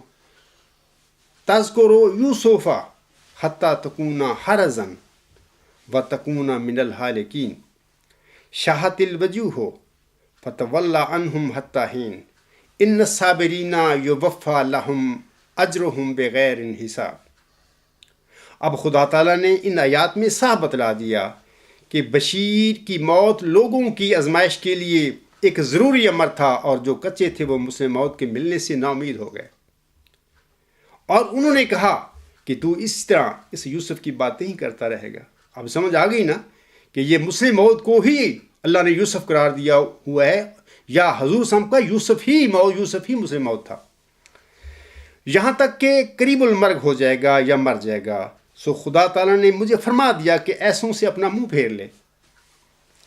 تذکروا یوسف حتی تکون حرزا وتکون من الحالکین شاہت الوجوہ فتولی عنہم حتی حین ان الصابرین یوفی لہم اجرہم بغیر حساب۔ اب خدا تعالیٰ نے ان آیات میں صاف بتلا دیا کہ بشیر کی موت لوگوں کی آزمائش کے لیے ایک ضروری امر تھا، اور جو کچے تھے وہ مسئلہ موت کے ملنے سے نا امید ہو گئے، اور انہوں نے کہا کہ تو اس طرح اس یوسف کی باتیں ہی کرتا رہے گا۔ اب سمجھ آ گئی نا کہ یہ مسلم موت کو ہی اللہ نے یوسف قرار دیا ہوا ہے، یا حضور صلی اللہ علیہ وسلم کا یوسف ہی مسلم موت تھا، یہاں تک کہ قریب المرگ ہو جائے گا یا مر جائے گا۔ سو خدا تعالیٰ نے مجھے فرما دیا کہ ایسوں سے اپنا منہ پھیر لے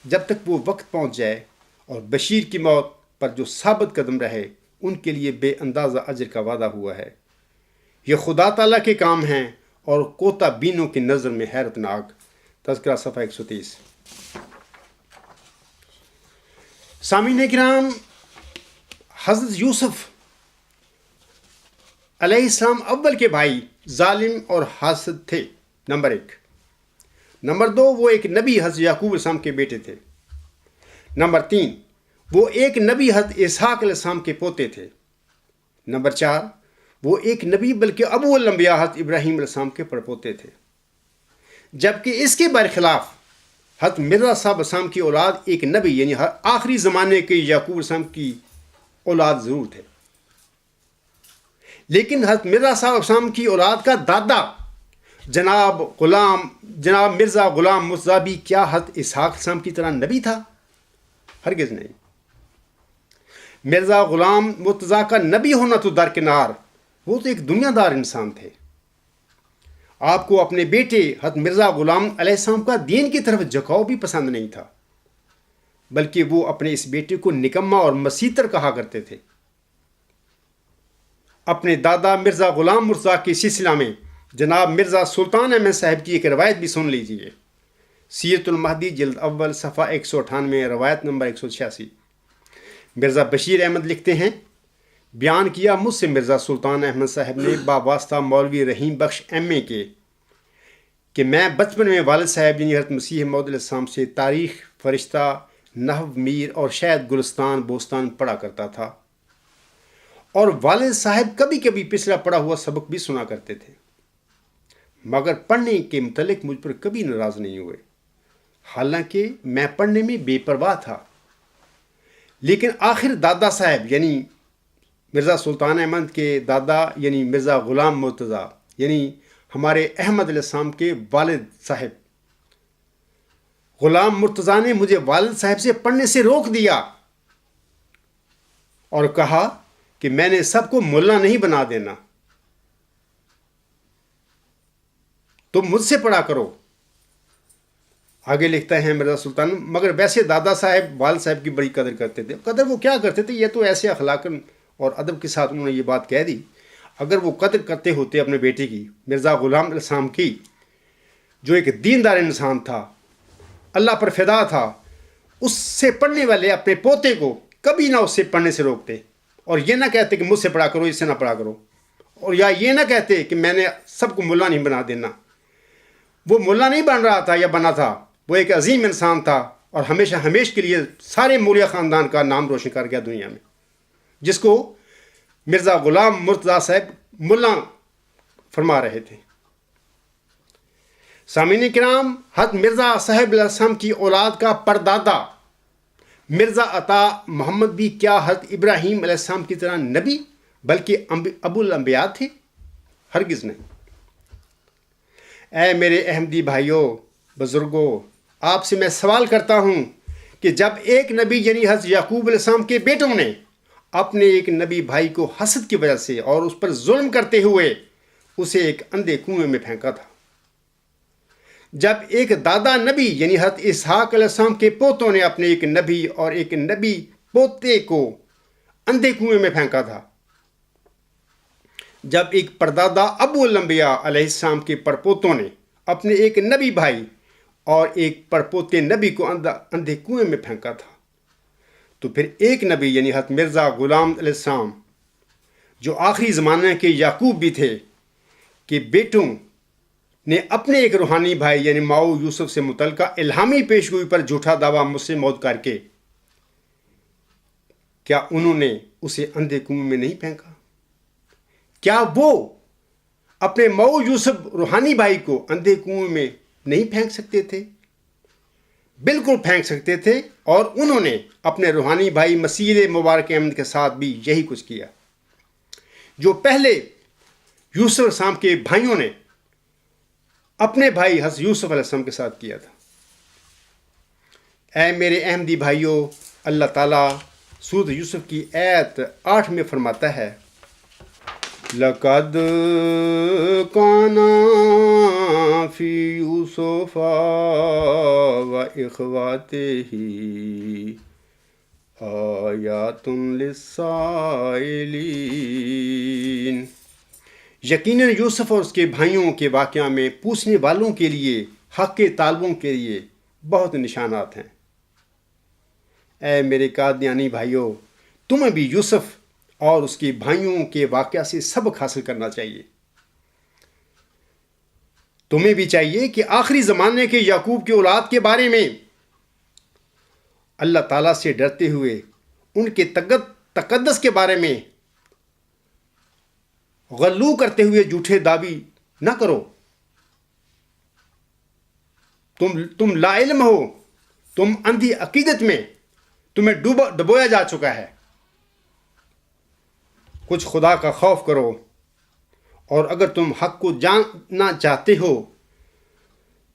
جب تک وہ وقت پہنچ جائے، اور بشیر کی موت پر جو ثابت قدم رہے ان کے لیے بے اندازہ اجر کا وعدہ ہوا ہے۔ یہ خدا تعالیٰ کے کام ہیں اور کوتا بینوں کی نظر میں حیرت ناک۔ تذکرہ صفحہ 130۔ سامعین کرام، حضرت یوسف علیہ السلام اول کے بھائی ظالم اور حاسد تھے، نمبر 1۔ نمبر 2، وہ ایک نبی حضرت یعقوب علیہ السلام کے بیٹے تھے۔ نمبر 3، وہ ایک نبی حضرت اسحاق علیہ السلام کے پوتے تھے۔ نمبر 4، وہ ایک نبی بلکہ ابو الانبیاء حضرت ابراہیم علیہ السلام کے پڑپوتے تھے۔ جبکہ اس کے برخلاف حضرت مرزا صاحب السلام کی اولاد ایک نبی یعنی آخری زمانے کے یعقوب علیہ السلام کی اولاد ضرور تھے، لیکن حضرت مرزا صاحب السلام کی اولاد کا دادا جناب مرزا غلام مرتضیٰ بھی کیا حضرت اسحاق علیہ السلام کی طرح نبی تھا؟ ہرگز نہیں۔ مرزا غلام مرتضیٰ کا نبی ہونا تو درکنار، وہ تو ایک دنیا دار انسان تھے۔ آپ کو اپنے بیٹے حضرت مرزا غلام علیہ السلام کا دین کی طرف جھکاؤ بھی پسند نہیں تھا، بلکہ وہ اپنے اس بیٹے کو نکما اور مسیتر کہا کرتے تھے۔ اپنے دادا مرزا غلام مرتضیٰ کے سلسلہ میں جناب مرزا سلطان احمد صاحب کی ایک روایت بھی سن لیجیے۔ سیرت المہدی جلد اول صفحہ 198، روایت نمبر 186۔ مرزا بشیر احمد لکھتے ہیں، بیان کیا مجھ سے مرزا سلطان احمد صاحب نے باباستہ مولوی رحیم بخش ایم اے کے کہ میں بچپن میں والد صاحب یعنی حضرت مسیح موعود علیہ السلام سے تاریخ، فرشتہ، نحو، میر اور شاید گلستان بوستان پڑھا کرتا تھا، اور والد صاحب کبھی کبھی پچھلا پڑھا ہوا سبق بھی سنا کرتے تھے، مگر پڑھنے کے متعلق مجھ پر کبھی ناراض نہیں ہوئے، حالانکہ میں پڑھنے میں بے پرواہ تھا۔ لیکن آخر دادا صاحب یعنی مرزا سلطان احمد کے دادا یعنی مرزا غلام مرتضیٰ یعنی ہمارے احمد علیہ السلام کے والد صاحب غلام مرتضیٰ نے مجھے والد صاحب سے پڑھنے سے روک دیا اور کہا کہ میں نے سب کو ملا نہیں بنا دینا، تم مجھ سے پڑھا کرو۔ آگے لکھتا ہے مرزا سلطان، مگر ویسے دادا صاحب والد صاحب کی بڑی قدر کرتے تھے۔ قدر وہ کیا کرتے تھے، یہ تو ایسے اخلاقاً اور ادب کے ساتھ انہوں نے یہ بات کہہ دی۔ اگر وہ قدر کرتے ہوتے اپنے بیٹے کی، مرزا غلام علیہ السلام کی، جو ایک دیندار انسان تھا، اللہ پر فدا تھا، اس سے پڑھنے والے اپنے پوتے کو کبھی نہ اس سے پڑھنے سے روکتے، اور یہ نہ کہتے کہ مجھ سے پڑھا کرو، اس سے نہ پڑھا کرو، اور یا یہ نہ کہتے کہ میں نے سب کو ملا نہیں بنا دینا۔ وہ ملا نہیں بن رہا تھا یا بنا تھا، وہ ایک عظیم انسان تھا، اور ہمیشہ کے لیے سارے مولیہ خاندان کا نام روشن کر گیا دنیا میں، جس کو مرزا غلام مرتضیٰ صاحب ملا فرما رہے تھے۔ سامعین کرام، حضرت مرزا صاحب علیہ السلام کی اولاد کا پردادا مرزا عطا محمد بھی کیا حضرت ابراہیم علیہ السلام کی طرح نبی بلکہ ابو الانبیاء تھے؟ ہرگز نہیں۔ اے میرے احمدی بھائیوں، بزرگوں، آپ سے میں سوال کرتا ہوں کہ جب ایک نبی یعنی حضرت یعقوب علیہ السلام کے بیٹوں نے اپنے ایک نبی بھائی کو حسد کی وجہ سے اور اس پر ظلم کرتے ہوئے اسے ایک اندھے کنویں میں پھینکا تھا، جب ایک دادا نبی یعنی حضرت اسحاق علیہ السلام کے پوتوں نے اپنے ایک نبی اور ایک نبی پوتے کو اندھے کنویں میں پھینکا تھا، جب ایک پردادا ابو الانبیاء علیہ السلام کے پڑپوتوں نے اپنے ایک نبی بھائی اور ایک پڑپوتے نبی کو اندھے کنویں میں پھینکا تھا، تو پھر ایک نبی یعنی حضرت مرزا غلام علیہ السلام جو آخری زمانے کے یعقوب بھی تھے کہ بیٹوں نے اپنے ایک روحانی بھائی یعنی ماؤ یوسف سے متعلقہ الہامی پیشگوئی پر جھوٹا دعویٰ مسلم موت کر کے کیا انہوں نے اسے اندھے کنویں میں نہیں پھینکا؟ کیا وہ اپنے ماؤ یوسف روحانی بھائی کو اندھے کنویں میں نہیں پھینک سکتے تھے؟ بالکل پھینک سکتے تھے، اور انہوں نے اپنے روحانی بھائی مسیح مبارک احمد کے ساتھ بھی یہی کچھ کیا جو پہلے یوسف علیہ السلام کے بھائیوں نے اپنے بھائی حضرت یوسف علیہ السلام کے ساتھ کیا تھا۔ اے میرے احمدی بھائیوں، اللہ تعالیٰ سورۃ یوسف کی آیت 8 میں فرماتا ہے، لَقَدْ كَانَ فِي يُوسُفَ وَإِخْوَتِهِ آیاتٌ لِلسَّائِلِينَ۔ یقیناً یوسف اور اس کے بھائیوں کے واقعہ میں پوچھنے والوں کے لیے، حق کے طالبوں کے لیے بہت نشانات ہیں۔ اے میرے قادیانی بھائیوں، تمہیں بھی یوسف اور اس کے بھائیوں کے واقعہ سے سبق حاصل کرنا چاہیے۔ تمہیں بھی چاہیے کہ آخری زمانے کے یعقوب کی اولاد کے بارے میں اللہ تعالیٰ سے ڈرتے ہوئے ان کے تقدس کے بارے میں غلو کرتے ہوئے جھوٹے دعوی نہ کرو۔ تم لا علم ہو، تم اندھی عقیدت میں، تمہیں ڈبویا جا چکا ہے۔ کچھ خدا کا خوف کرو، اور اگر تم حق کو جاننا چاہتے ہو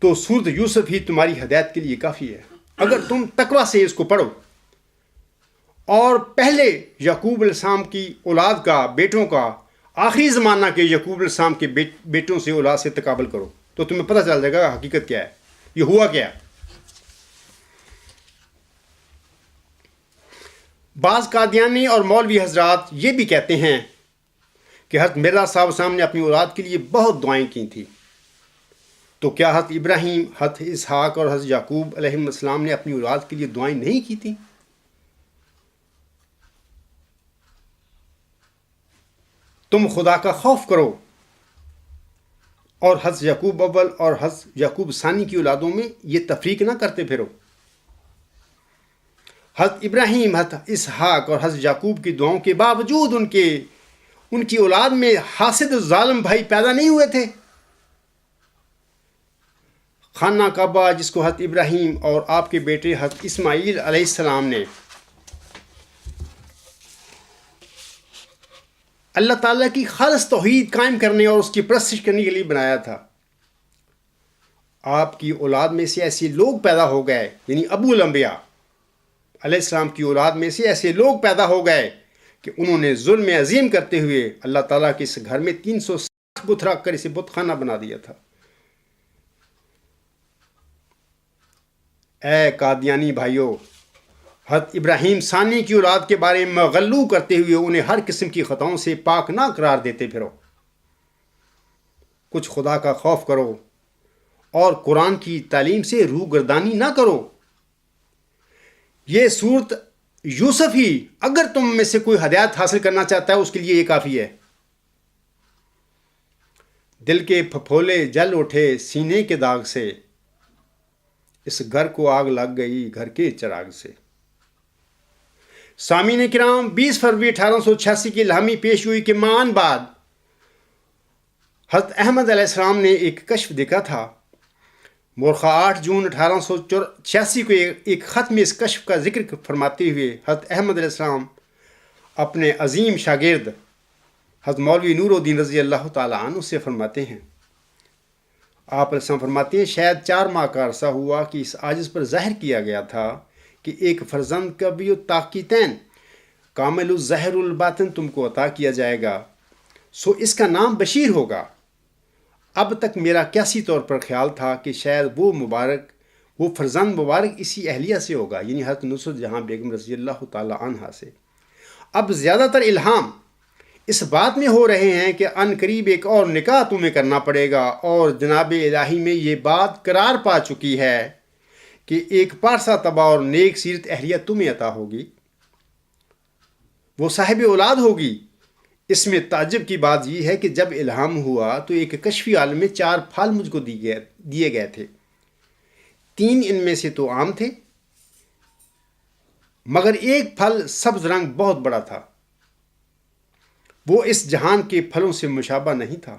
تو سورۃ یوسف ہی تمہاری ہدایت کے لیے کافی ہے۔ اگر تم تقوی سے اس کو پڑھو اور پہلے یعقوب علیہ السلام کی اولاد کا، بیٹوں کا، آخری زمانہ کے یعقوب علیہ السلام کے بیٹوں سے، اولاد سے تقابل کرو، تو تمہیں پتہ چل جائے گا حقیقت کیا ہے، یہ ہوا کیا ہے۔ بعض قادیانی اور مولوی حضرات یہ بھی کہتے ہیں کہ حضرت مرزا صاحب صاحب نے اپنی اولاد کے لیے بہت دعائیں کی تھیں۔ تو کیا حضرت ابراہیم، حضرت اسحاق اور حضرت یعقوب علیہ السلام نے اپنی اولاد کے لیے دعائیں نہیں کی تھیں؟ تم خدا کا خوف کرو اور حضرت یعقوب اول اور حضرت یعقوب ثانی کی اولادوں میں یہ تفریق نہ کرتے پھرو۔ حضرت ابراہیم، حضرت اسحاق اور حضرت یعقوب کی دعاؤں کے باوجود ان کی اولاد میں حاسد ظالم بھائی پیدا نہیں ہوئے تھے۔ خانہ کعبہ جس کو حضرت ابراہیم اور آپ کے بیٹے حضرت اسماعیل علیہ السلام نے اللہ تعالیٰ کی خالص توحید قائم کرنے اور اس کی پرستش کرنے کے لیے بنایا تھا، آپ کی اولاد میں سے ایسے لوگ پیدا ہو گئے، یعنی ابو الانبیاء علیہ السلام کی اولاد میں سے ایسے لوگ پیدا ہو گئے کہ انہوں نے ظلم عظیم کرتے ہوئے اللہ تعالیٰ کے اس گھر میں 360 بت رکھ کر اسے بت خانہ بنا دیا تھا۔ اے قادیانی بھائیوں، حضرت ابراہیم ثانی کی اولاد کے بارے میں غلو کرتے ہوئے انہیں ہر قسم کی خطاؤں سے پاک نہ قرار دیتے پھرو۔ کچھ خدا کا خوف کرو اور قرآن کی تعلیم سے روگردانی نہ کرو۔ یہ سورۃ یوسف ہی اگر تم میں سے کوئی ہدایت حاصل کرنا چاہتا ہے اس کے لیے یہ کافی ہے۔ دل کے پھپھولے جل اٹھے سینے کے داغ سے، اس گھر کو آگ لگ گئی گھر کے چراغ سے۔ سامعین کرام، 20 فروری 1886 کی الہامی پیش ہوئی کے مان بعد حضرت احمد علیہ السلام نے ایک کشف دیکھا تھا۔ مورخہ 8 جون 1886 کو ایک خط میں اس کشف کا ذکر فرماتے ہوئے حضرت احمد علیہ السلام اپنے عظیم شاگرد حضرت مولوی نور الدین رضی اللہ تعالیٰ عنہ سے فرماتے ہیں، آپ علیہ السلام فرماتے ہیں، شاید 4 ماہ کا عرصہ ہوا کہ اس عاجز پر ظاہر کیا گیا تھا کہ ایک فرزند قوی الطاقتین کامل الظاہر الباطن تم کو عطا کیا جائے گا، سو اس کا نام بشیر ہوگا۔ اب تک میرا قیاسی طور پر خیال تھا کہ شاید وہ فرزند مبارک اسی اہلیہ سے ہوگا، یعنی حضرت نصرت جہاں بیگم رضی اللہ تعالی عنہا سے۔ اب زیادہ تر الہام اس بات میں ہو رہے ہیں کہ عن قریب ایک اور نکاح تمہیں کرنا پڑے گا، اور جناب الہی میں یہ بات قرار پا چکی ہے کہ ایک پارسا طبع اور نیک سیرت اہلیہ تمہیں عطا ہوگی، وہ صاحب اولاد ہوگی۔ اس میں تعجب کی بات یہ ہے کہ جب الہام ہوا تو ایک کشفی عالم میں 4 پھل مجھ کو دیے گئے تھے، 3 ان میں سے تو عام تھے، مگر ایک پھل سبز رنگ بہت بڑا تھا، وہ اس جہان کے پھلوں سے مشابہ نہیں تھا۔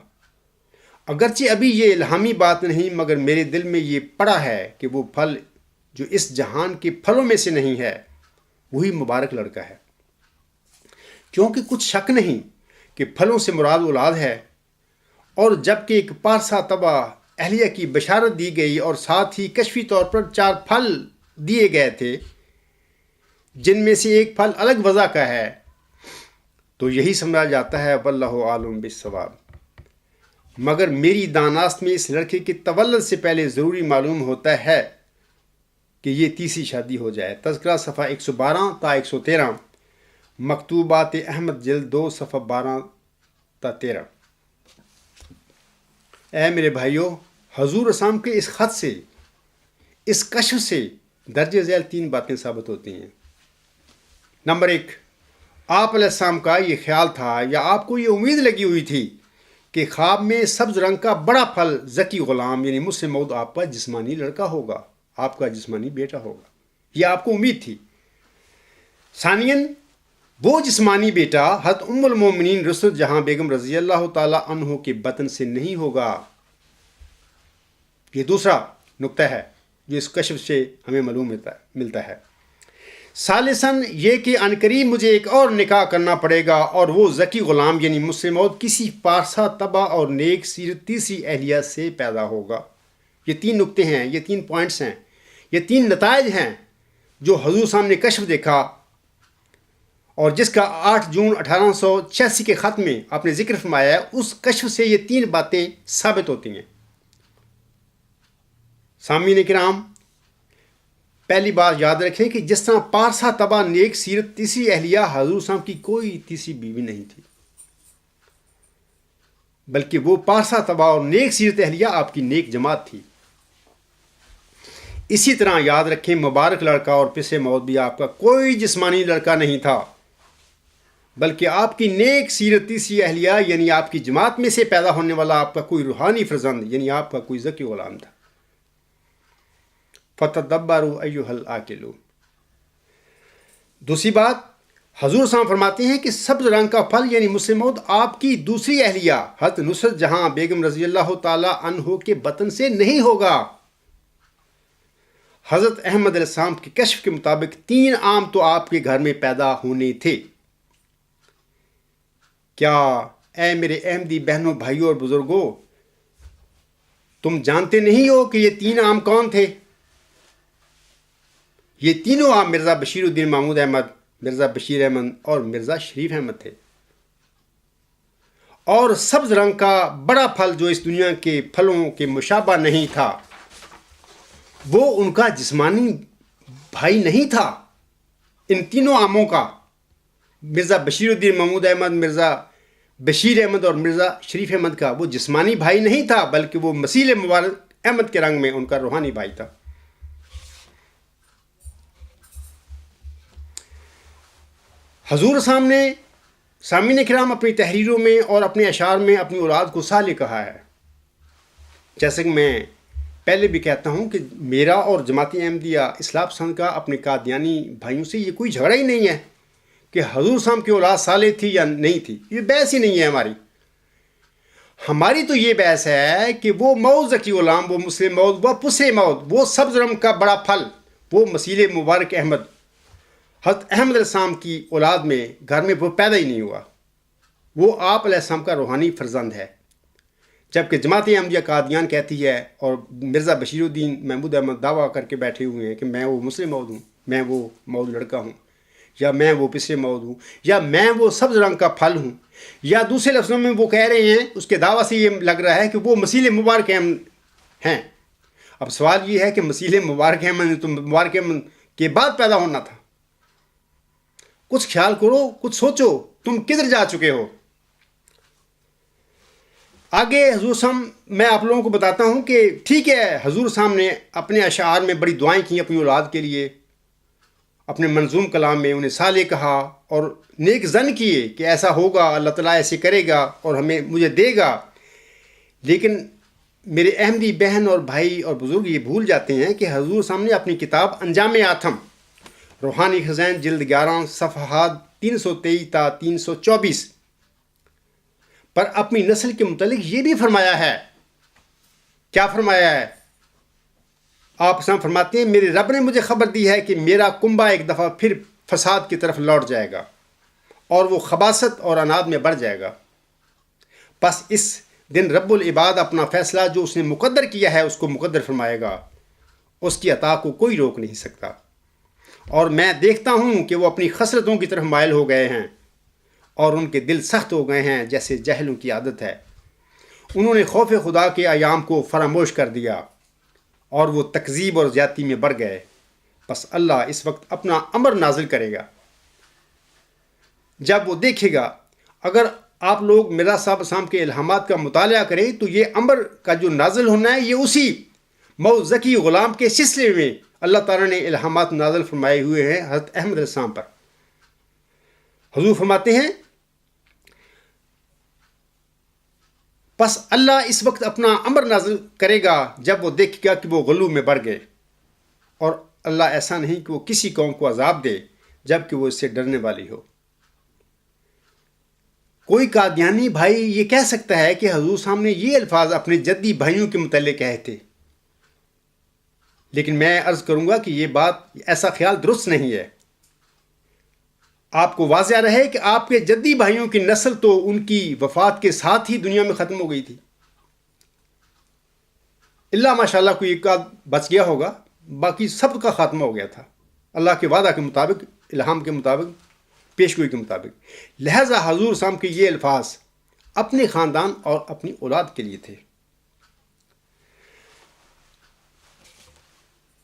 اگرچہ ابھی یہ الہامی بات نہیں، مگر میرے دل میں یہ پڑا ہے کہ وہ پھل جو اس جہان کے پھلوں میں سے نہیں ہے وہی مبارک لڑکا ہے، کیونکہ کچھ شک نہیں کہ پھلوں سے مراد اولاد ہے۔ اور جبکہ ایک پارسا طبع اہلیہ کی بشارت دی گئی اور ساتھ ہی کشفی طور پر 4 پھل دیے گئے تھے جن میں سے ایک پھل الگ وضع کا ہے، تو یہی سمجھا جاتا ہے واللہ عالم بالصواب۔ مگر میری داناست میں اس لڑکے کے تولد سے پہلے ضروری معلوم ہوتا ہے کہ یہ تیسری شادی ہو جائے۔ تذکرہ صفحہ 112 تا 113، مکتوبات احمد جلد 2 صفحہ 12 تا 13۔ اے میرے بھائیوں، حضور اسلام کے اس خط سے، اس کشف سے درج ذیل 3 باتیں ثابت ہوتی ہیں۔ نمبر 1، آپ علیہ السلام کا یہ خیال تھا یا آپ کو یہ امید لگی ہوئی تھی کہ خواب میں سبز رنگ کا بڑا پھل ذکی غلام یعنی مسلم موعود آپ کا جسمانی لڑکا ہوگا، آپ کا جسمانی بیٹا ہوگا، یہ آپ کو امید تھی۔ ثانیاً، وہ جسمانی بیٹا حضرت ام المومنین رسول جہاں بیگم رضی اللہ تعالی عنہ کے بطن سے نہیں ہوگا۔ یہ دوسرا نقطہ ہے جو اس کشف سے ہمیں معلوم ملتا ہے۔ ثالثاً، یہ کہ عنقریب مجھے ایک اور نکاح کرنا پڑے گا اور وہ ذکی غلام یعنی مسلم موعود کسی پارسا طبع اور نیک سیرت تیسری اہلیہ سے پیدا ہوگا۔ یہ 3 نقطے ہیں، یہ 3 پوائنٹس ہیں، یہ 3 نتائج ہیں جو حضور صاحب نے کشف دیکھا اور جس کا 8 جون 1886 کے خط میں آپ نے ذکر فرمایا ہے۔ اس کشف سے یہ 3 باتیں ثابت ہوتی ہیں۔ سامعین کرام، پہلی بات یاد رکھیں کہ جس طرح پارسا طبع نیک سیرت تیسری اہلیہ، حضور صاحب کی کوئی تیسری بیوی نہیں تھی، بلکہ وہ پارسا طبع اور نیک سیرت اہلیہ آپ کی نیک جماعت تھی۔ اسی طرح یاد رکھیں مبارک لڑکا اور پسے موت بھی آپ کا کوئی جسمانی لڑکا نہیں تھا، بلکہ آپ کی نیک سیرت تیسری اہلیہ یعنی آپ کی جماعت میں سے پیدا ہونے والا آپ کا کوئی روحانی فرزند یعنی آپ کا کوئی ذکی غلام تھا۔ فَتَدَبَّرُوا أَيُّهَا الْعَاقِلُونَ۔ دوسری بات، حضور صاحب فرماتے ہیں کہ سبز رنگ کا پھل یعنی مسلم موعود آپ کی دوسری اہلیہ حضرت نصرت جہاں بیگم رضی اللہ تعالی عنہ کے بطن سے نہیں ہوگا۔ حضرت احمد علیہ السلام کے کشف کے مطابق 3 عام تو آپ کے گھر میں پیدا ہونے تھے۔ کیا اے میرے احمدی بہنوں، بھائیوں اور بزرگوں، تم جانتے نہیں ہو کہ یہ 3 عام کون تھے؟ یہ تینوں عام مرزا بشیر الدین محمود احمد، مرزا بشیر احمد اور مرزا شریف احمد تھے۔ اور سبز رنگ کا بڑا پھل جو اس دنیا کے پھلوں کے مشابہ نہیں تھا، وہ ان کا جسمانی بھائی نہیں تھا۔ ان تینوں عاموں کا، مرزا بشیر الدین محمود احمد، مرزا بشیر احمد اور مرزا شریف احمد کا، وہ جسمانی بھائی نہیں تھا، بلکہ وہ مسیح مبارک احمد کے رنگ میں ان کا روحانی بھائی تھا۔ حضور صاحب نے سامعین کرام اپنی تحریروں میں اور اپنے اشعار میں اپنی اولاد کو صالح کہا ہے۔ جیسے کہ میں پہلے بھی کہتا ہوں کہ میرا اور جماعت احمدیہ اصلاح پسند کا اپنے قادیانی بھائیوں سے یہ کوئی جھگڑا ہی نہیں ہے کہ حضور صاحب کی اولاد صالح تھی یا نہیں تھی، یہ بحث ہی نہیں ہے ہماری۔ ہماری تو یہ بحث ہے کہ وہ موعود ذکی غلام، وہ مسلم موعود، وہ پسے موعود، وہ سبز رنگ کا بڑا پھل، وہ مسیح مبارک احمد، حضرت احمد علیہ السلام کی اولاد میں گھر میں وہ پیدا ہی نہیں ہوا، وہ آپ علیہ السلام کا روحانی فرزند ہے۔ جبکہ جماعت احمدیہ قادیان کہتی ہے اور مرزا بشیر الدین محمود احمد دعویٰ کر کے بیٹھے ہوئے ہیں کہ میں وہ مسلم موعود ہوں، میں وہ موعود لڑکا ہوں، یا میں وہ پسے موعود ہوں، یا میں وہ سبز رنگ کا پھل ہوں، یا دوسرے لفظوں میں وہ کہہ رہے ہیں، اس کے دعویٰ سے یہ لگ رہا ہے کہ وہ مسیح مبارک احمد ہیں۔ اب سوال یہ ہے کہ مسیح مبارک احمد تو مبارک احمد کے بعد پیدا ہونا تھا۔ کچھ خیال کرو، کچھ سوچو، تم کدھر جا چکے ہو؟ آگے حضور صاحب میں آپ لوگوں کو بتاتا ہوں کہ ٹھیک ہے، حضور صاحب نے اپنے اشعار میں بڑی دعائیں کی اپنی اولاد کے لیے، اپنے منظوم کلام میں انہیں صالح کہا اور نیک ظن کیے کہ ایسا ہوگا، اللہ تعالیٰ ایسے کرے گا اور مجھے دے گا۔ لیکن میرے احمدی بہن اور بھائی اور بزرگ یہ بھول جاتے ہیں کہ حضور صاحب نے اپنی کتاب انجام آتم، روحانی خزائن جلد 11 صفحات 323 تا 324 پر اپنی نسل کے متعلق یہ بھی فرمایا ہے۔ کیا فرمایا ہے؟ آپ فرماتے ہیں میرے رب نے مجھے خبر دی ہے کہ میرا کنبہ ایک دفعہ پھر فساد کی طرف لوٹ جائے گا اور وہ خباثت اور اناد میں بڑھ جائے گا. پس اس دن رب العباد اپنا فیصلہ جو اس نے مقدر کیا ہے اس کو مقدر فرمائے گا. اس کی عطا کو کوئی روک نہیں سکتا. اور میں دیکھتا ہوں کہ وہ اپنی خسرتوں کی طرف مائل ہو گئے ہیں اور ان کے دل سخت ہو گئے ہیں جیسے جاہلوں کی عادت ہے. انہوں نے خوف خدا کے ایام کو فراموش کر دیا اور وہ تکذیب اور زیادتی میں بڑھ گئے. بس اللہ اس وقت اپنا امر نازل کرے گا جب وہ دیکھے گا. اگر آپ لوگ مرزا صاحب السلام کے الہامات کا مطالعہ کریں تو یہ امر کا جو نازل ہونا ہے یہ اسی مئو ذکی غلام کے سلسلے میں اللہ تعالیٰ نے الہامات نازل فرمائے ہوئے ہیں حضرت احمد علیہ السلام پر. حضور فرماتے ہیں پس اللہ اس وقت اپنا امر نازل کرے گا جب وہ دیکھے گا کہ وہ غلو میں بڑھ گئے. اور اللہ ایسا نہیں کہ وہ کسی قوم کو عذاب دے جب کہ وہ اس سے ڈرنے والی ہو. کوئی قادیانی بھائی یہ کہہ سکتا ہے کہ حضور صاحب نے یہ الفاظ اپنے جدی بھائیوں کے متعلق کہے تھے، لیکن میں عرض کروں گا کہ یہ بات ایسا خیال درست نہیں ہے. آپ کو واضح رہے کہ آپ کے جدی بھائیوں کی نسل تو ان کی وفات کے ساتھ ہی دنیا میں ختم ہو گئی تھی. اللہ ماشاءاللہ کوئی ایک آدھ بچ گیا ہوگا، باقی سب کا خاتمہ ہو گیا تھا اللہ کے وعدہ کے مطابق، الہام کے مطابق، پیشگوئی کے مطابق. لہذا حضور صاحب کے یہ الفاظ اپنے خاندان اور اپنی اولاد کے لیے تھے.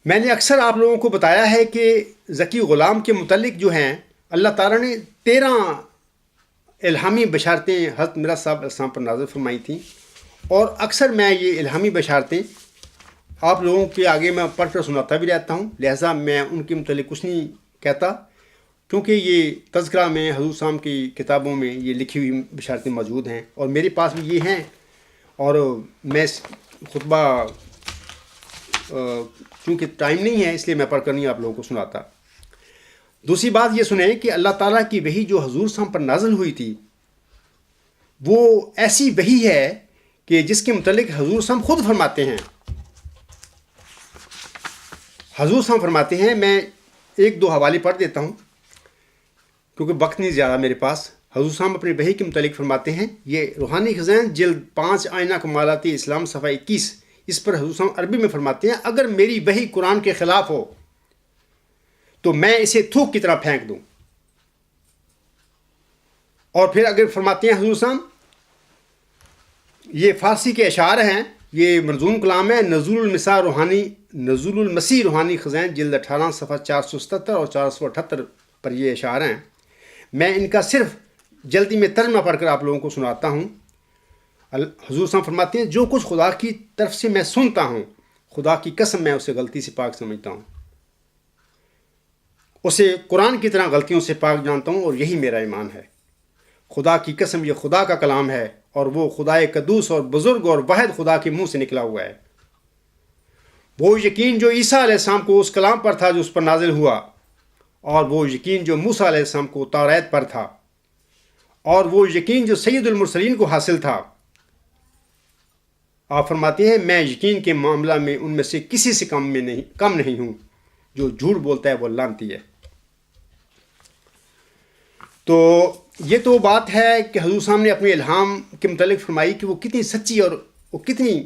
میں نے اکثر آپ لوگوں کو بتایا ہے کہ ذکی غلام کے متعلق جو ہیں اللہ تعالیٰ نے 13 الہامی بشارتیں حضرت مرزا صاحب علیہ السلام پر نازل فرمائی تھیں. اور اکثر میں یہ الہامی بشارتیں آپ لوگوں کے آگے میں پڑھ کر سناتا بھی رہتا ہوں. لہٰذا میں ان کے متعلق کچھ نہیں کہتا، کیونکہ یہ تذکرہ میں حضور صاحب کی کتابوں میں یہ لکھی ہوئی بشارتیں موجود ہیں اور میرے پاس بھی یہ ہیں. اور میں خطبہ چونکہ ٹائم نہیں ہے اس لیے میں پڑھ کر نہیں آپ لوگوں کو سناتا. دوسری بات یہ سنیں کہ اللہ تعالیٰ کی وحی جو حضور صاحب پر نازل ہوئی تھی وہ ایسی وحی ہے کہ جس کے متعلق حضور صاحب خود فرماتے ہیں. حضور صاحب فرماتے ہیں، میں ایک دو حوالے پڑھ دیتا ہوں کیونکہ وقت نہیں زیادہ میرے پاس. حضور صاحب اپنے وحی کے متعلق فرماتے ہیں، یہ روحانی خزائن جلد 5 آئینہ کمالات اسلام صفحہ 21، اس پر حضور صاحب عربی میں فرماتے ہیں اگر میری وحی قرآن کے خلاف ہو تو میں اسے تھوک کی طرح پھینک دوں. اور پھر اگر فرماتے ہیں حضور صاحب، یہ فارسی کے اشعار ہیں، یہ منظوم کلام ہے، نزول المسیح روحانی خزائن جلد 18 صفحہ 477 اور 478 پر یہ اشعار ہیں. میں ان کا صرف جلدی میں ترجمہ پڑھ کر آپ لوگوں کو سناتا ہوں. حضور صاحب فرماتے ہیں جو کچھ خدا کی طرف سے میں سنتا ہوں خدا کی قسم میں اسے غلطی سے پاک سمجھتا ہوں، اسے قرآن کی طرح غلطیوں سے پاک جانتا ہوں اور یہی میرا ایمان ہے. خدا کی قسم یہ خدا کا کلام ہے اور وہ خدائے قدوس اور بزرگ اور واحد خدا کے منہ سے نکلا ہوا ہے. وہ یقین جو عیسیٰ علیہ السلام کو اس کلام پر تھا جو اس پر نازل ہوا، اور وہ یقین جو موسیٰ علیہ السلام کو توریت پر تھا، اور وہ یقین جو سید المرسلین کو حاصل تھا. آپ فرماتے ہیں میں یقین کے معاملہ میں ان میں سے کسی سے کم نہیں ہوں. جو جھوٹ بولتا ہے وہ لعنتی ہے. تو یہ تو بات ہے کہ حضور صاحب نے اپنے الہام کے متعلق فرمائی کہ وہ کتنی سچی اور وہ کتنی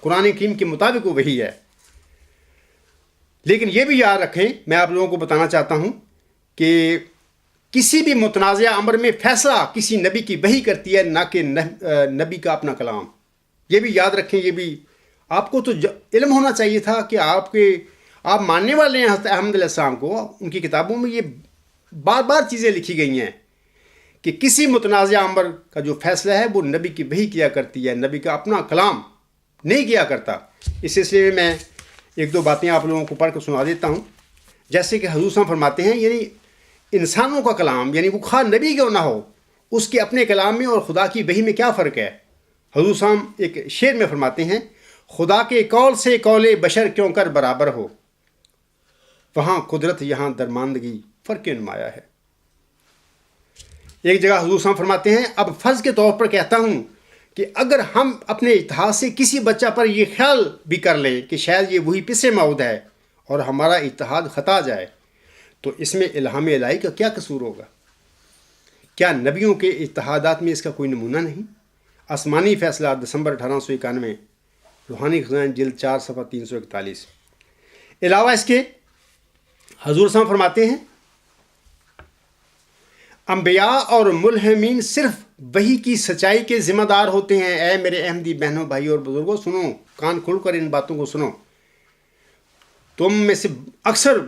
قرآن کریم کے مطابق وہ وحی ہے. لیکن یہ بھی یاد رکھیں، میں آپ لوگوں کو بتانا چاہتا ہوں کہ کسی بھی متنازعہ امر میں فیصلہ کسی نبی کی وحی کرتی ہے، نہ کہ نبی کا اپنا کلام. یہ بھی یاد رکھیں. یہ بھی آپ کو تو علم ہونا چاہیے تھا کہ آپ ماننے والے ہیں حضرت احمد علیہ السلام کو. ان کی کتابوں میں یہ بار بار چیزیں لکھی گئی ہیں کہ کسی متنازعہ امر کا جو فیصلہ ہے وہ نبی کی وحی کیا کرتی ہے، نبی کا اپنا کلام نہیں کیا کرتا. اس سلسلے میں میں ایک دو باتیں آپ لوگوں کو پڑھ کر سنا دیتا ہوں. جیسے کہ حضور صاحب فرماتے ہیں یعنی انسانوں کا کلام، یعنی وہ خواہ نبی کیوں نہ ہو، اس کے اپنے کلام میں اور خدا کی وحی میں کیا فرق ہے. حضور صاحب ایک شعر میں فرماتے ہیں خدا کے قول سے قول بشر کیوں کر برابر ہو، وہاں قدرت یہاں درماندگی فرق نمایاں ہے. ایک جگہ حضور صاحب فرماتے ہیں اب فرض کے طور پر کہتا ہوں کہ اگر ہم اپنے اتحاد سے کسی بچہ پر یہ خیال بھی کر لیں کہ شاید یہ وہی پس موعود ہے اور ہمارا اتحاد خطا جائے، تو اس میں الہام الہی کا کیا قصور ہوگا؟ کیا نبیوں کے اتحادات میں اس کا کوئی نمونہ نہیں؟ آسمانی فیصلہ، دسمبر 1891، روحانی خزائن جلد 4 صفحہ 341۔ علاوہ اس کے حضور صلی اللہ علیہ وسلم فرماتے ہیں، انبیاء اور ملہمین صرف وحی کی سچائی کے ذمہ دار ہوتے ہیں۔ اے میرے احمدی بہنوں، بھائی اور بزرگوں، سنو، کان کھول کر ان باتوں کو سنو۔ تم میں سے اکثر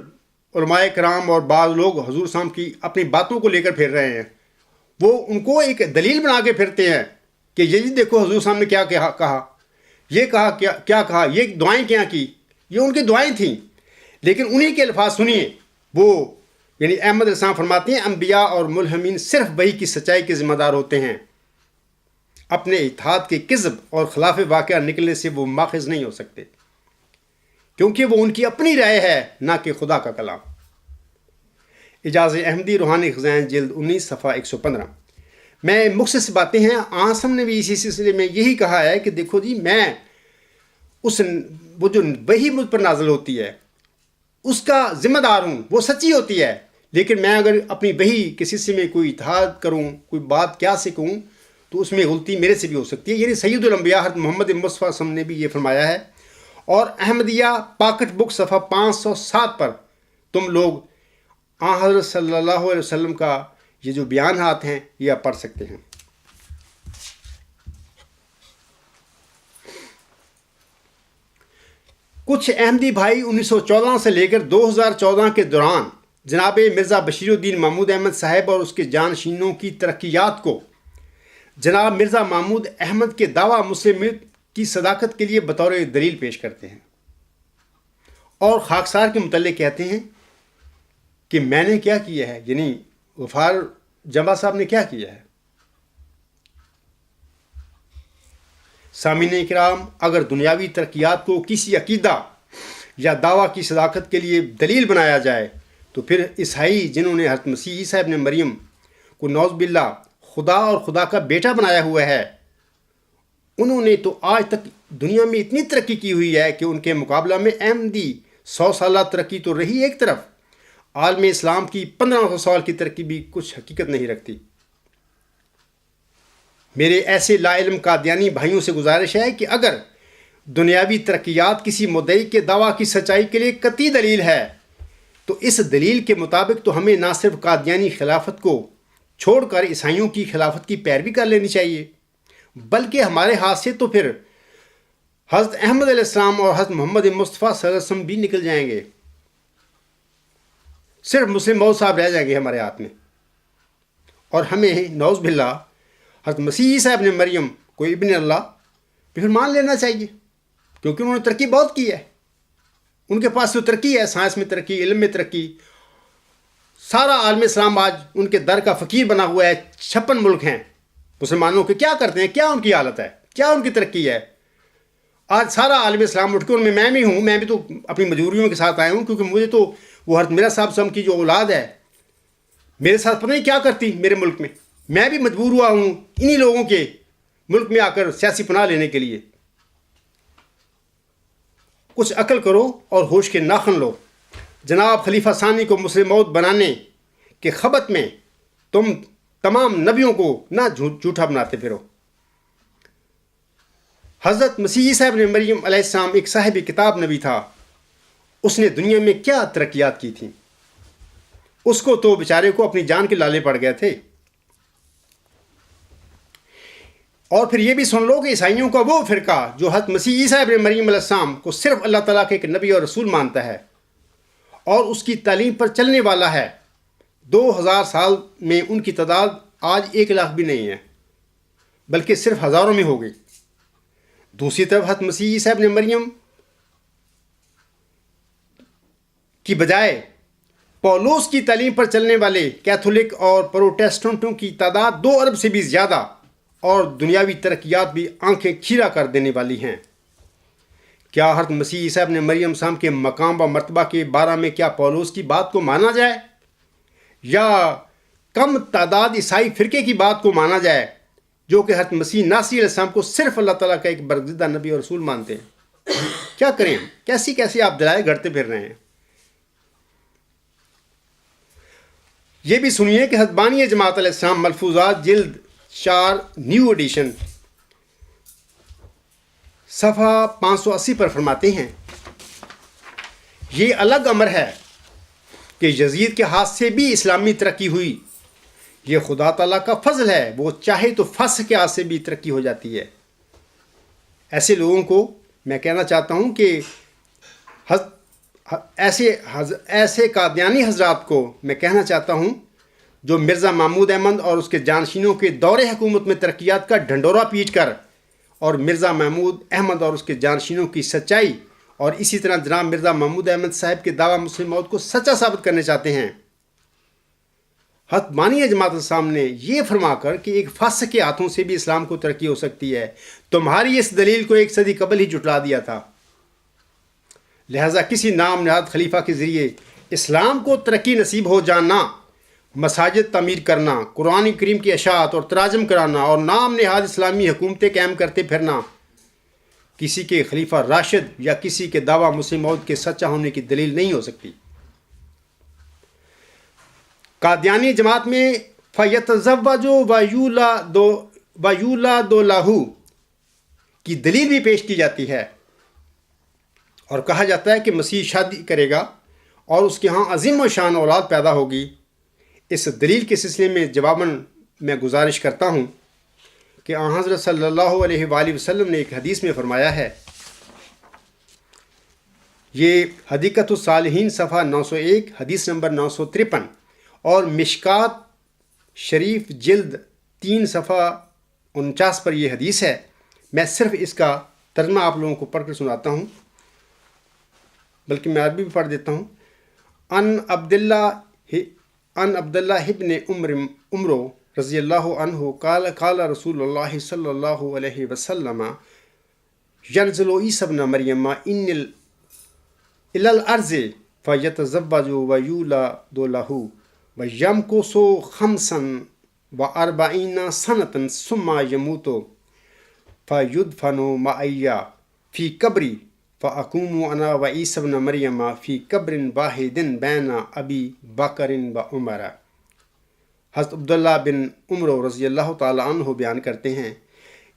علماء کرام اور بعض لوگ حضور صلی اللہ علیہ وسلم کی اپنی باتوں کو لے کر پھر رہے ہیں، وہ ان کو ایک دلیل بنا کے پھرتے ہیں کہ یہ جی دیکھو حضور صلی اللہ علیہ وسلم نے کیا کہا، یہ کہا، کیا کہا، یہ دعائیں کیا کی، یہ ان کی دعائیں تھیں، لیکن انہی کے الفاظ سنیے۔ وہ یعنی احمد علیہ السلام فرماتے ہیں، انبیاء اور ملہمین صرف وحی کی سچائی کے ذمہ دار ہوتے ہیں، اپنے اتحاد کے کذب اور خلاف واقعہ نکلنے سے وہ ماخذ نہیں ہو سکتے، کیونکہ وہ ان کی اپنی رائے ہے، نہ کہ خدا کا کلام۔ اعجاز احمدی، روحانی خزائن جلد 19 صفحہ 115۔ میں مختصر باتیں ہیں، آسم نے بھی اسی سلسلے میں یہی کہا ہے کہ دیکھو جی، میں وہ جو وحی مجھ پر نازل ہوتی ہے اس کا ذمہ دار ہوں، وہ سچی ہوتی ہے، لیکن میں اگر اپنی وحی کے سلسلے میں کوئی اتحاد کروں، کوئی بات کیا سے کہوں، تو اس میں غلطی میرے سے بھی ہو سکتی ہے۔ یعنی سید الانبیاء حضرت محمد مصطفیٰ صلی اللہ علیہ وسلم نے بھی یہ فرمایا ہے۔ اور احمدیہ پاکٹ بک صفحہ 507 پر تم لوگ حضرت صلی اللہ علیہ وسلم کا یہ جو بیانات ہیں یہ آپ پڑھ سکتے ہیں۔ کچھ احمدی بھائی 1914 سے لے کر 2014 کے دوران جناب مرزا بشیر الدین محمود احمد صاحب اور اس کے جانشینوں کی ترقیات کو جناب مرزا محمود احمد کے دعویٰ مسلم ملک کی صداقت کے لیے بطور دلیل پیش کرتے ہیں، اور خاکسار کے متعلق کہتے ہیں کہ میں نے کیا کیا ہے، یعنی غفار جمعہ صاحب نے کیا کیا ہے۔ سامعین کرام، اگر دنیاوی ترقیات کو کسی عقیدہ یا دعویٰ کی صداقت کے لیے دلیل بنایا جائے تو پھر عیسائی جنہوں نے حضرت مسیح عیسیٰ ابن مریم کو نعوذ باللہ خدا اور خدا کا بیٹا بنایا ہوا ہے، انہوں نے تو آج تک دنیا میں اتنی ترقی کی ہوئی ہے کہ ان کے مقابلہ میں احمدی 100 سالہ ترقی تو رہی ایک طرف، عالم اسلام کی 1500 سال کی ترقی بھی کچھ حقیقت نہیں رکھتی۔ میرے ایسے لا علم قادیانی بھائیوں سے گزارش ہے کہ اگر دنیاوی ترقیات کسی مدعی کے دعویٰ کی سچائی کے لیے قطعی دلیل ہے تو اس دلیل کے مطابق تو ہمیں نہ صرف قادیانی خلافت کو چھوڑ کر عیسائیوں کی خلافت کی پیروی کر لینی چاہیے، بلکہ ہمارے ہاتھ سے تو پھر حضرت احمد علیہ السلام اور حضرت محمد مصطفیٰ صلی اللہ علیہ وسلم بھی نکل جائیں گے، صرف مسلم موعود صاحب رہ جائیں گے ہمارے ہاتھ میں، اور ہمیں نعوذ باللہ حضرت مسیح عیسیٰ ابن مریم کو ابن اللہ پھر مان لینا چاہیے، کیونکہ انہوں نے ترقی بہت کی ہے، ان کے پاس تو ترقی ہے، سائنس میں ترقی، علم میں ترقی، سارا عالم اسلام آج ان کے در کا فقیر بنا ہوا ہے۔ 56 ملک ہیں مسلمانوں کے، کیا کرتے ہیں، کیا ان کی حالت ہے، کیا ان کی ترقی ہے؟ آج سارا عالم اسلام اٹھ کے، ان میں بھی ہوں، میں بھی تو اپنی مجبوریوں کے ساتھ آیا ہوں، کیونکہ مجھے تو وہ حضرت میرا صاحب سم کی جو اولاد ہے میرے ساتھ پتہ نہیں کیا کرتی میرے ملک میں، میں بھی مجبور ہوا ہوں انہی لوگوں کے ملک میں آ کر سیاسی پناہ لینے کے لیے۔ کچھ عقل کرو اور ہوش کے ناخن لو۔ جناب خلیفہ ثانی کو مسلم موعود بنانے کے خبت میں تم تمام نبیوں کو نہ جھوٹا بناتے پھرو۔ حضرت مسیح عیسیٰ ابن مریم علیہ السلام ایک صاحب کتاب نبی تھا، اس نے دنیا میں کیا ترقیات کی تھیں، اس کو تو بیچارے کو اپنی جان کے لالے پڑ گئے تھے۔ اور پھر یہ بھی سن لو کہ عیسائیوں کا وہ فرقہ جو حضرت مسیح عیسیٰ ابن مریم علیہ السلام کو صرف اللہ تعالیٰ کے ایک نبی اور رسول مانتا ہے اور اس کی تعلیم پر چلنے والا ہے، 2000 سال میں ان کی تعداد آج 1 لاکھ بھی نہیں ہے، بلکہ صرف ہزاروں میں ہو گئی۔ دوسری طرف حضرت مسیح عیسیٰ ابن مریم کی بجائے پولوس کی تعلیم پر چلنے والے کیتھولک اور پروٹیسٹنٹوں کی تعداد 2 ارب سے بھی زیادہ، اور دنیاوی ترقیات بھی آنکھیں کھیرا کر دینے والی ہیں۔ کیا حضرت مسیح عیسیٰ ابن مریم صاحب کے مقام و مرتبہ کے بارے میں کیا پولوس کی بات کو مانا جائے یا کم تعداد عیسائی فرقے کی بات کو مانا جائے؟ جو کہ حضرت مسیح ناصری علیہ السلام کو صرف اللہ تعالیٰ کا ایک برگزیدہ نبی اور رسول مانتے ہیں؟ کیا کریں ہم؟ کیسی آپ دلائل گھڑتے پھر رہے ہیں؟ یہ بھی سنیے کہ حضرت بانی جماعت علیہ السلام ملفوظات جلد 4 نیو ایڈیشن صفحہ 580 پر فرماتے ہیں، یہ الگ امر ہے کہ یزید کے ہاتھ سے بھی اسلامی ترقی ہوئی، یہ خدا تعالیٰ کا فضل ہے، وہ چاہے تو فسق کے ہاتھ سے بھی ترقی ہو جاتی ہے۔ ایسے لوگوں کو میں کہنا چاہتا ہوں کہ ایسے قادیانی حضرات کو میں کہنا چاہتا ہوں جو مرزا محمود احمد اور اس کے جانشینوں کے دور حکومت میں ترقیات کا ڈھنڈورا پیٹ کر اور مرزا محمود احمد اور اس کے جانشینوں کی سچائی اور اسی طرح جناب مرزا محمود احمد صاحب کے دعویٰ مسلم موت کو سچا ثابت کرنے چاہتے ہیں۔ حضرت بانی جماعت الاسلام نے یہ فرما کر کہ ایک فاسق کے ہاتھوں سے بھی اسلام کو ترقی ہو سکتی ہے، تمہاری اس دلیل کو 1 صدی قبل ہی جھٹلا دیا تھا۔ لہٰذا کسی نام نہاد خلیفہ کے ذریعے اسلام کو ترقی نصیب ہو جانا، مساجد تعمیر کرنا، قرآن کریم کی اشاعت اور تراجم کرانا اور نام نہاد اسلامی حکومتیں قائم کرتے پھرنا کسی کے خلیفہ راشد یا کسی کے دعویٰ مسلم موعود کے سچا ہونے کی دلیل نہیں ہو سکتی۔ قادیانی جماعت میں فَيَتَزَوَّجُ وَيُولَدُ لَهُ کی دلیل بھی پیش کی جاتی ہے اور کہا جاتا ہے کہ مسیح شادی کرے گا اور اس کے ہاں عظیم و شان اولاد پیدا ہوگی۔ اس دلیل کے سلسلے میں جواباً میں گزارش کرتا ہوں کہ آن حضرت صلی اللہ علیہ وآلہ وسلم نے ایک حدیث میں فرمایا ہے، یہ حدیقۃ الصالحین صفحہ 901 حدیث نمبر 953 اور مشکات شریف جلد 3 صفحہ 49 پر یہ حدیث ہے۔ میں صرف اس کا ترجمہ آپ لوگوں کو پڑھ کر سناتا ہوں، بلکہ میں عربی بھی پڑھ دیتا ہوں۔ ان عبداللہ ابن عمر رضی اللہ عنہ قال رسول اللہ صلی اللہ علیہ وسلم ینزل عیسی ابن مریم الی الارض فیتزوج ویولد لہ ویمکث 45 سنة ثم یموت فیدفن معی فی قبری فأقوم انا وعیسی ابن مریم فی قبر واحد بین ابی بکر و عمر۔ حضرت عبداللہ بن عمر رضی اللہ تعالیٰ عنہ بیان کرتے ہیں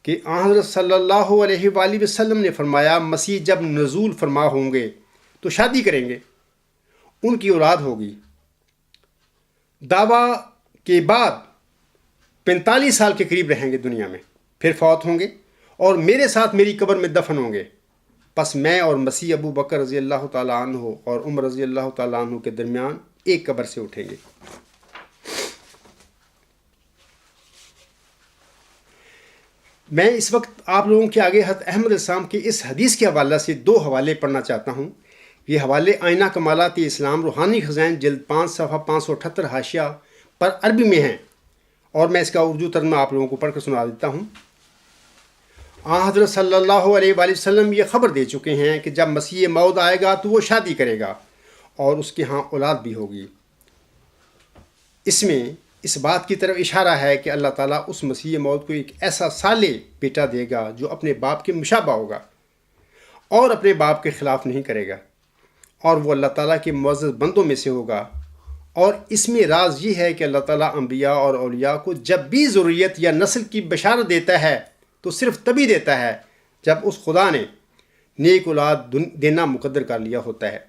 کہ آن حضرت صلی اللہ علیہ وآلہ وسلم نے فرمایا، مسیح جب نزول فرما ہوں گے تو شادی کریں گے، ان کی اولاد ہوگی، دعویٰ کے بعد 45 سال کے قریب رہیں گے دنیا میں، پھر فوت ہوں گے اور میرے ساتھ میری قبر میں دفن ہوں گے، پس میں اور مسیح ابو بکر رضی اللہ تعالیٰ عنہ اور عمر رضی اللہ تعالیٰ عنہ کے درمیان ایک قبر سے اٹھیں گے۔ میں اس وقت آپ لوگوں کے آگے حضرت احمد السلام کے اس حدیث کے حوالہ سے 2 حوالے پڑھنا چاہتا ہوں۔ یہ حوالے آئینہ کمالات اسلام روحانی خزائن جلد 5 صفحہ 578 حاشیہ پر عربی میں ہیں، اور میں اس کا اردو ترجمہ آپ لوگوں کو پڑھ کر سنا دیتا ہوں۔ آن حضرت صلی اللہ علیہ وآلہ وسلم یہ خبر دے چکے ہیں کہ جب مسیح موعود آئے گا تو وہ شادی کرے گا اور اس کے ہاں اولاد بھی ہوگی۔ اس میں اس بات کی طرف اشارہ ہے کہ اللہ تعالیٰ اس مسیح موعود کو ایک ایسا صالح بیٹا دے گا جو اپنے باپ کے مشابہ ہوگا اور اپنے باپ کے خلاف نہیں کرے گا، اور وہ اللہ تعالیٰ کے معزز بندوں میں سے ہوگا۔ اور اس میں راز یہ ہے کہ اللہ تعالیٰ انبیاء اور اولیاء کو جب بھی ضروریت یا نسل کی بشارت دیتا ہے تو صرف تبھی دیتا ہے جب اس خدا نے نیک اولاد دینا مقدر کر لیا ہوتا ہے۔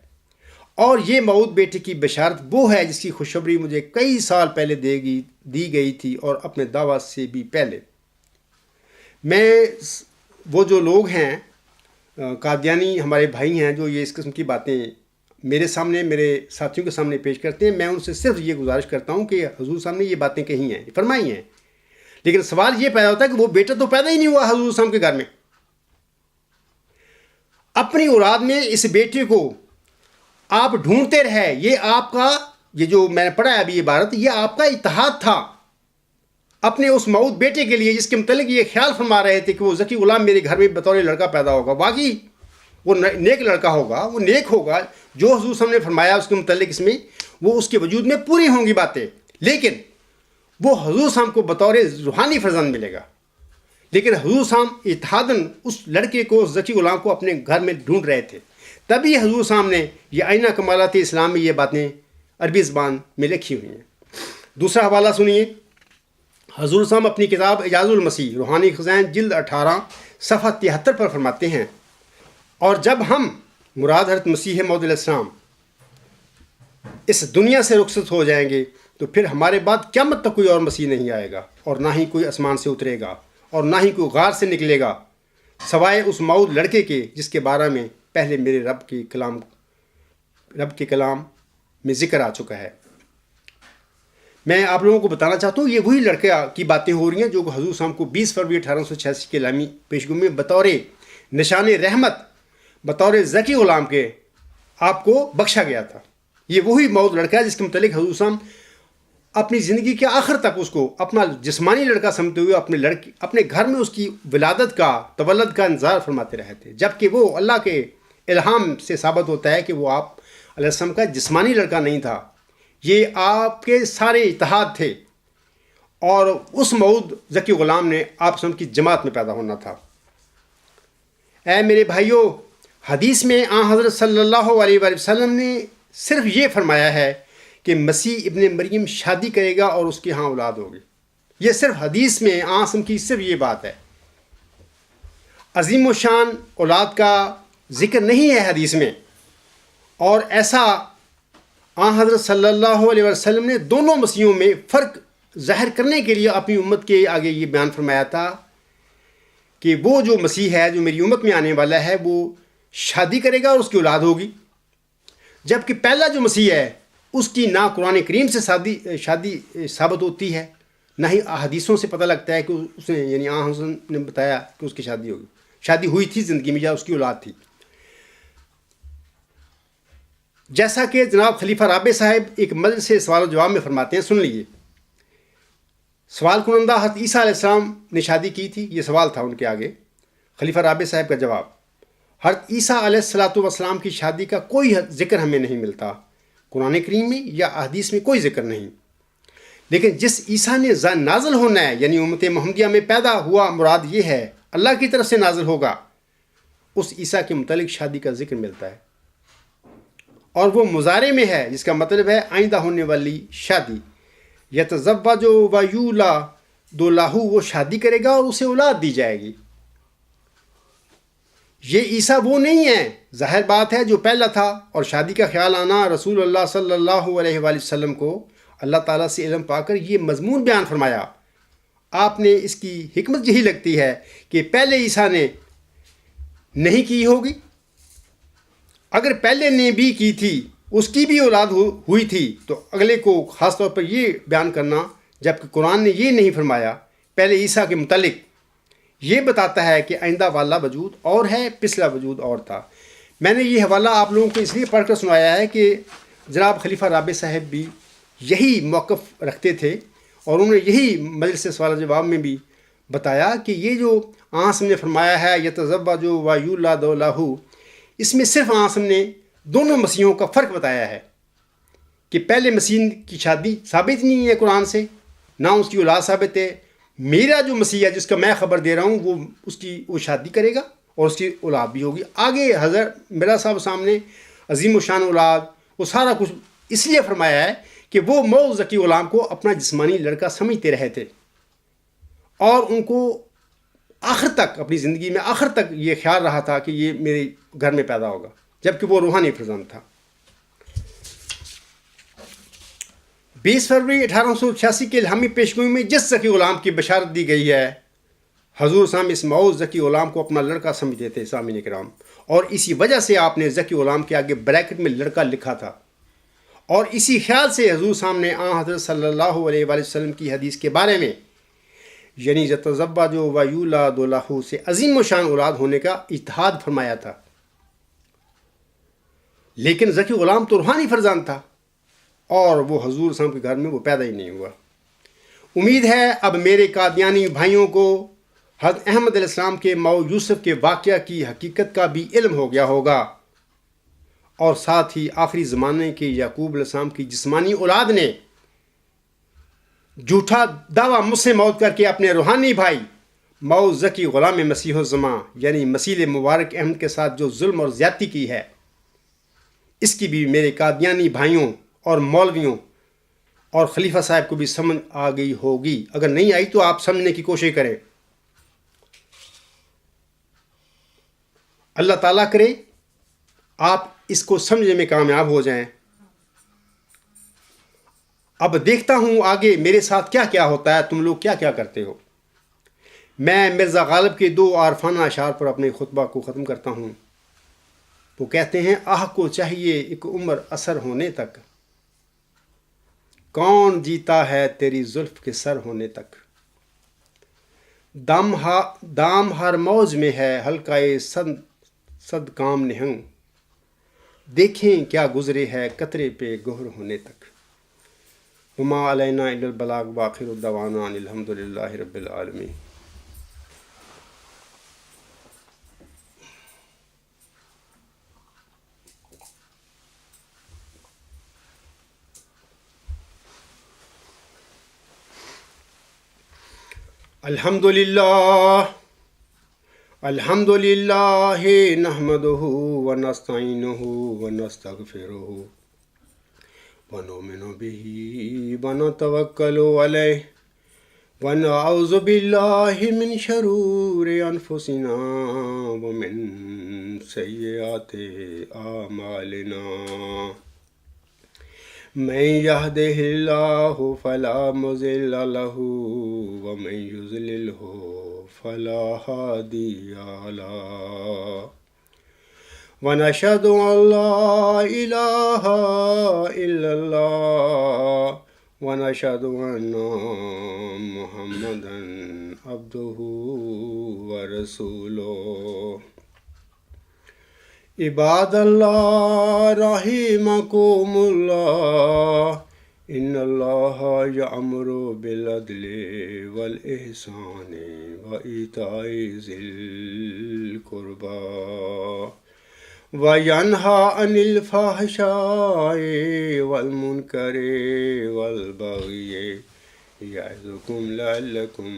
اور یہ موعود بیٹے کی بشارت وہ ہے جس کی خوشخبری مجھے کئی سال پہلے دی گئی تھی اور اپنے دعویٰ سے بھی پہلے۔ وہ جو لوگ ہیں قادیانی ہمارے بھائی ہیں جو یہ اس قسم کی باتیں میرے سامنے میرے ساتھیوں کے سامنے پیش کرتے ہیں، میں ان سے صرف یہ گزارش کرتا ہوں کہ حضور صاحب نے یہ باتیں کہی ہیں، فرمائی ہیں، لیکن سوال یہ پیدا ہوتا ہے کہ وہ بیٹا تو پیدا ہی نہیں ہوا حضور صاحب کے گھر میں۔ اپنی اولاد میں اس بیٹے کو آپ ڈھونڈتے رہے، یہ جو میں نے پڑھا ہے ابھی عبارت، یہ آپ کا اتحاد تھا اپنے اس موعود بیٹے کے لیے، جس کے متعلق یہ خیال فرما رہے تھے کہ وہ ذکی غلام میرے گھر میں بطور لڑکا پیدا ہوگا، واقعی وہ نیک لڑکا ہوگا، وہ نیک ہوگا، جو حضور صاحب نے فرمایا اس کے متعلق اس میں وہ اس کے وجود میں پوری ہوں گی باتیں، لیکن وہ حضور صاحب کو بطور روحانی فرزند ملے گا، لیکن حضور صاحب اتحادن اس لڑکے کو، ذکی غلام کو اپنے گھر میں ڈھونڈ رہے تھے. تبھی حضور صاحب نے یہ آئینہ کمالات اسلام میں یہ باتیں عربی زبان میں لکھی ہوئی ہیں. دوسرا حوالہ سنیے. حضور صاحب اپنی کتاب اعجاز المسیح روحانی خزائن جلد 18 صفحہ 73 پر فرماتے ہیں، اور جب ہم مراد حضرت مسیح موعود علیہ السلام اس دنیا سے رخصت ہو جائیں گے تو پھر ہمارے بعد قیامت تک کوئی اور مسیح نہیں آئے گا، اور نہ ہی کوئی آسمان سے اترے گا، اور نہ ہی کوئی غار سے نکلے گا، سوائے اس موعود لڑکے کے جس کے بارے میں پہلے میرے رب کے کلام میں ذکر آ چکا ہے. میں آپ لوگوں کو بتانا چاہتا ہوں یہ وہی لڑکا کی باتیں ہو رہی ہیں جو حضور صاحب کو 20 فروری 1886 کے اعلامی پیشگوئی میں بطور نشان رحمت، بطور ذکی غلام کے آپ کو بخشا گیا تھا. یہ وہی موعود لڑکا ہے جس کے متعلق حضور صاحب اپنی زندگی کے آخر تک اس کو اپنا جسمانی لڑکا سمجھتے ہوئے اپنے گھر میں اس کی ولادت کا، تولد کا انتظار فرماتے رہے تھے، جبکہ وہ اللہ کے الہام سے ثابت ہوتا ہے کہ وہ آپ علیہ السلام کا جسمانی لڑکا نہیں تھا. یہ آپ کے سارے اتحاد تھے، اور اس موعود ذکی غلام نے آپ سب کی جماعت میں پیدا ہونا تھا. اے میرے بھائیوں، حدیث میں حضرت صلی اللہ علیہ وآلہ وسلم نے صرف یہ فرمایا ہے کہ مسیح ابن مریم شادی کرے گا اور اس کے ہاں اولاد ہوگی. یہ صرف حدیث میں آسم کی صرف یہ بات ہے. عظیم و شان اولاد کا ذکر نہیں ہے حدیث میں، اور ایسا حضرت صلی اللہ علیہ وسلم نے دونوں مسیحوں میں فرق ظاہر کرنے کے لیے اپنی امت کے آگے یہ بیان فرمایا تھا کہ وہ جو مسیح ہے جو میری امت میں آنے والا ہے وہ شادی کرے گا اور اس کی اولاد ہوگی، جبکہ پہلا جو مسیح ہے اس کی نہ قرآن کریم سے شادی ثابت ہوتی ہے، نہ ہی احادیثوں سے پتہ لگتا ہے کہ اس نے یعنی حضرت نے بتایا کہ اس کی شادی ہوگی، شادی ہوئی تھی زندگی میں یا اس کی اولاد تھی. جیسا کہ جناب خلیفہ رابع صاحب ایک مجلس سے سوال و جواب میں فرماتے ہیں، سن لیجیے. سوال کنندہ حضرت عیسیٰ علیہ السلام نے شادی کی تھی، یہ سوال تھا ان کے آگے. خلیفہ رابع صاحب کا جواب: حضرت عیسیٰ علیہ السلام کی شادی کا کوئی ذکر ہمیں نہیں ملتا، قرآن کریم میں یا احادیث میں کوئی ذکر نہیں. لیکن جس عیسیٰ نے نازل ہونا ہے یعنی امت محمدیہ میں پیدا ہوا، مراد یہ ہے اللہ کی طرف سے نازل ہوگا، اس عیسیٰ کے متعلق شادی کا ذکر ملتا ہے، اور وہ مضارع میں ہے جس کا مطلب ہے آئندہ ہونے والی شادی. یتزوج و یولد لہ، وہ شادی کرے گا اور اسے اولاد دی جائے گی. یہ عیسیٰ وہ نہیں ہے، ظاہر بات ہے، جو پہلا تھا، اور شادی کا خیال آنا رسول اللہ صلی اللہ علیہ وآلہ وسلم کو اللہ تعالیٰ سے علم پا کر یہ مضمون بیان فرمایا. آپ نے اس کی حکمت یہی لگتی ہے کہ پہلے عیسیٰ نے نہیں کی ہوگی، اگر پہلے نے بھی کی تھی، اس کی بھی اولاد ہوئی تھی، تو اگلے کو خاص طور پر یہ بیان کرنا، جبکہ قرآن نے یہ نہیں فرمایا پہلے عیسیٰ کے متعلق، یہ بتاتا ہے کہ آئندہ والا وجود اور ہے، پچھلا وجود اور تھا. میں نے یہ حوالہ آپ لوگوں کو اس لیے پڑھ کر سنایا ہے کہ جناب خلیفہ رابع صاحب بھی یہی موقف رکھتے تھے، اور انہوں نے یہی مجلس سوال جواب میں بھی بتایا کہ یہ جو آسم نے فرمایا ہے یتزوج و یولد لہ، اس میں صرف آسم نے دونوں مسیحوں کا فرق بتایا ہے کہ پہلے مسیح کی شادی ثابت نہیں ہے قرآن سے، نہ اس کی اولاد ثابت ہے. میرا جو مسیح ہے جس کا میں خبر دے رہا ہوں وہ شادی کرے گا اور اس کی اولاد بھی ہوگی. آگے حضرت مرزا صاحب سامنے عظیم و شان اولاد وہ سارا کچھ اس لیے فرمایا ہے کہ وہ موعود ذکی غلام کو اپنا جسمانی لڑکا سمجھتے رہے تھے، اور ان کو آخر تک اپنی زندگی میں آخر تک یہ خیال رہا تھا کہ یہ میرے گھر میں پیدا ہوگا، جبکہ وہ روحانی فرزند تھا. 20 فروری 1886 کے الہامی پیشگوئی میں جس ذکی غلام کی بشارت دی گئی ہے، حضور صاحب اس موعود ذکی غلام کو اپنا لڑکا سمجھتے تھے سامعین کرام، اور اسی وجہ سے آپ نے ذکی غلام کے آگے بریکٹ میں لڑکا لکھا تھا. اور اسی خیال سے حضور صاحب نے حضرت صلی اللہ علیہ وآلہ وسلم کی حدیث کے بارے میں یعنی یتزوج و یولد لہ سے عظیم و شان اولاد ہونے کا اتحاد فرمایا تھا. لیکن ذکی غلام تو روحانی فرزند تھا، اور وہ حضور صاحب کے گھر میں وہ پیدا ہی نہیں ہوا. امید ہے اب میرے قادیانی بھائیوں کو حضرت احمد علیہ السلام کے مئو یوسف کے واقعہ کی حقیقت کا بھی علم ہو گیا ہوگا، اور ساتھ ہی آخری زمانے کے یعقوب علیہ السلام کی جسمانی اولاد نے جھوٹا دعویٰ مجھ سے موت کر کے اپنے روحانی بھائی مئو ذکی غلام مسیح الزماں یعنی مسیح مبارک احمد کے ساتھ جو ظلم اور زیادتی کی ہے، اس کی بھی میرے قادیانی بھائیوں اور مولویوں اور خلیفہ صاحب کو بھی سمجھ آ گئی ہوگی۔ اگر نہیں آئی تو آپ سمجھنے کی کوشش کریں۔ اللہ تعالیٰ کرے آپ اس کو سمجھنے میں کامیاب ہو جائیں۔ اب دیکھتا ہوں آگے میرے ساتھ کیا کیا ہوتا ہے، تم لوگ کیا کیا کرتے ہو۔ میں مرزا غالب کے 2 عارفانہ اشعار پر اپنے خطبہ کو ختم کرتا ہوں۔ وہ کہتے ہیں: آہ کو چاہیے ایک عمر اثر ہونے تک، کون جیتا ہے تیری زلف کے سر ہونے تک۔ دام ہر موج میں ہے حلقۂ صد کام نہنگ، دیکھیں کیا گزرے ہے قطرے پہ گہر ہونے تک۔ وما علینا الا البلاغ وآخر دعوانا ان الحمد للہ رب العالمین۔ الحمد للہ نحمدہ ونستعینہ ونستغفرہ ونؤمن بہ ونتوکل علیہ ونعوذ باللہ من شرور انفسنا ومن سیئات اعمالنا، من یہدہ اللہ فلا مضل لہ ومن یضللہ فلا ہادی لہ، ونشہد ان لا الہ الا اللہ ونشہد ان محمدا عبدہ ورسولہ۔ عباد اللہ رحمکم اللہ، ان اللہ یأمر بالعدل والاحسان وایتاء ذی القربى وینہی عن الفحشاء والمنکر والبغی یعظکم لعلکم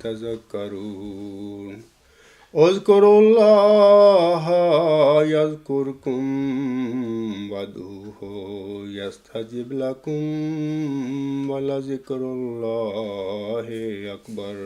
تذکرون۔ اذکروا اللہ یذکرکم وادعوہ یستجب لکم ولذکر اللہ اکبر۔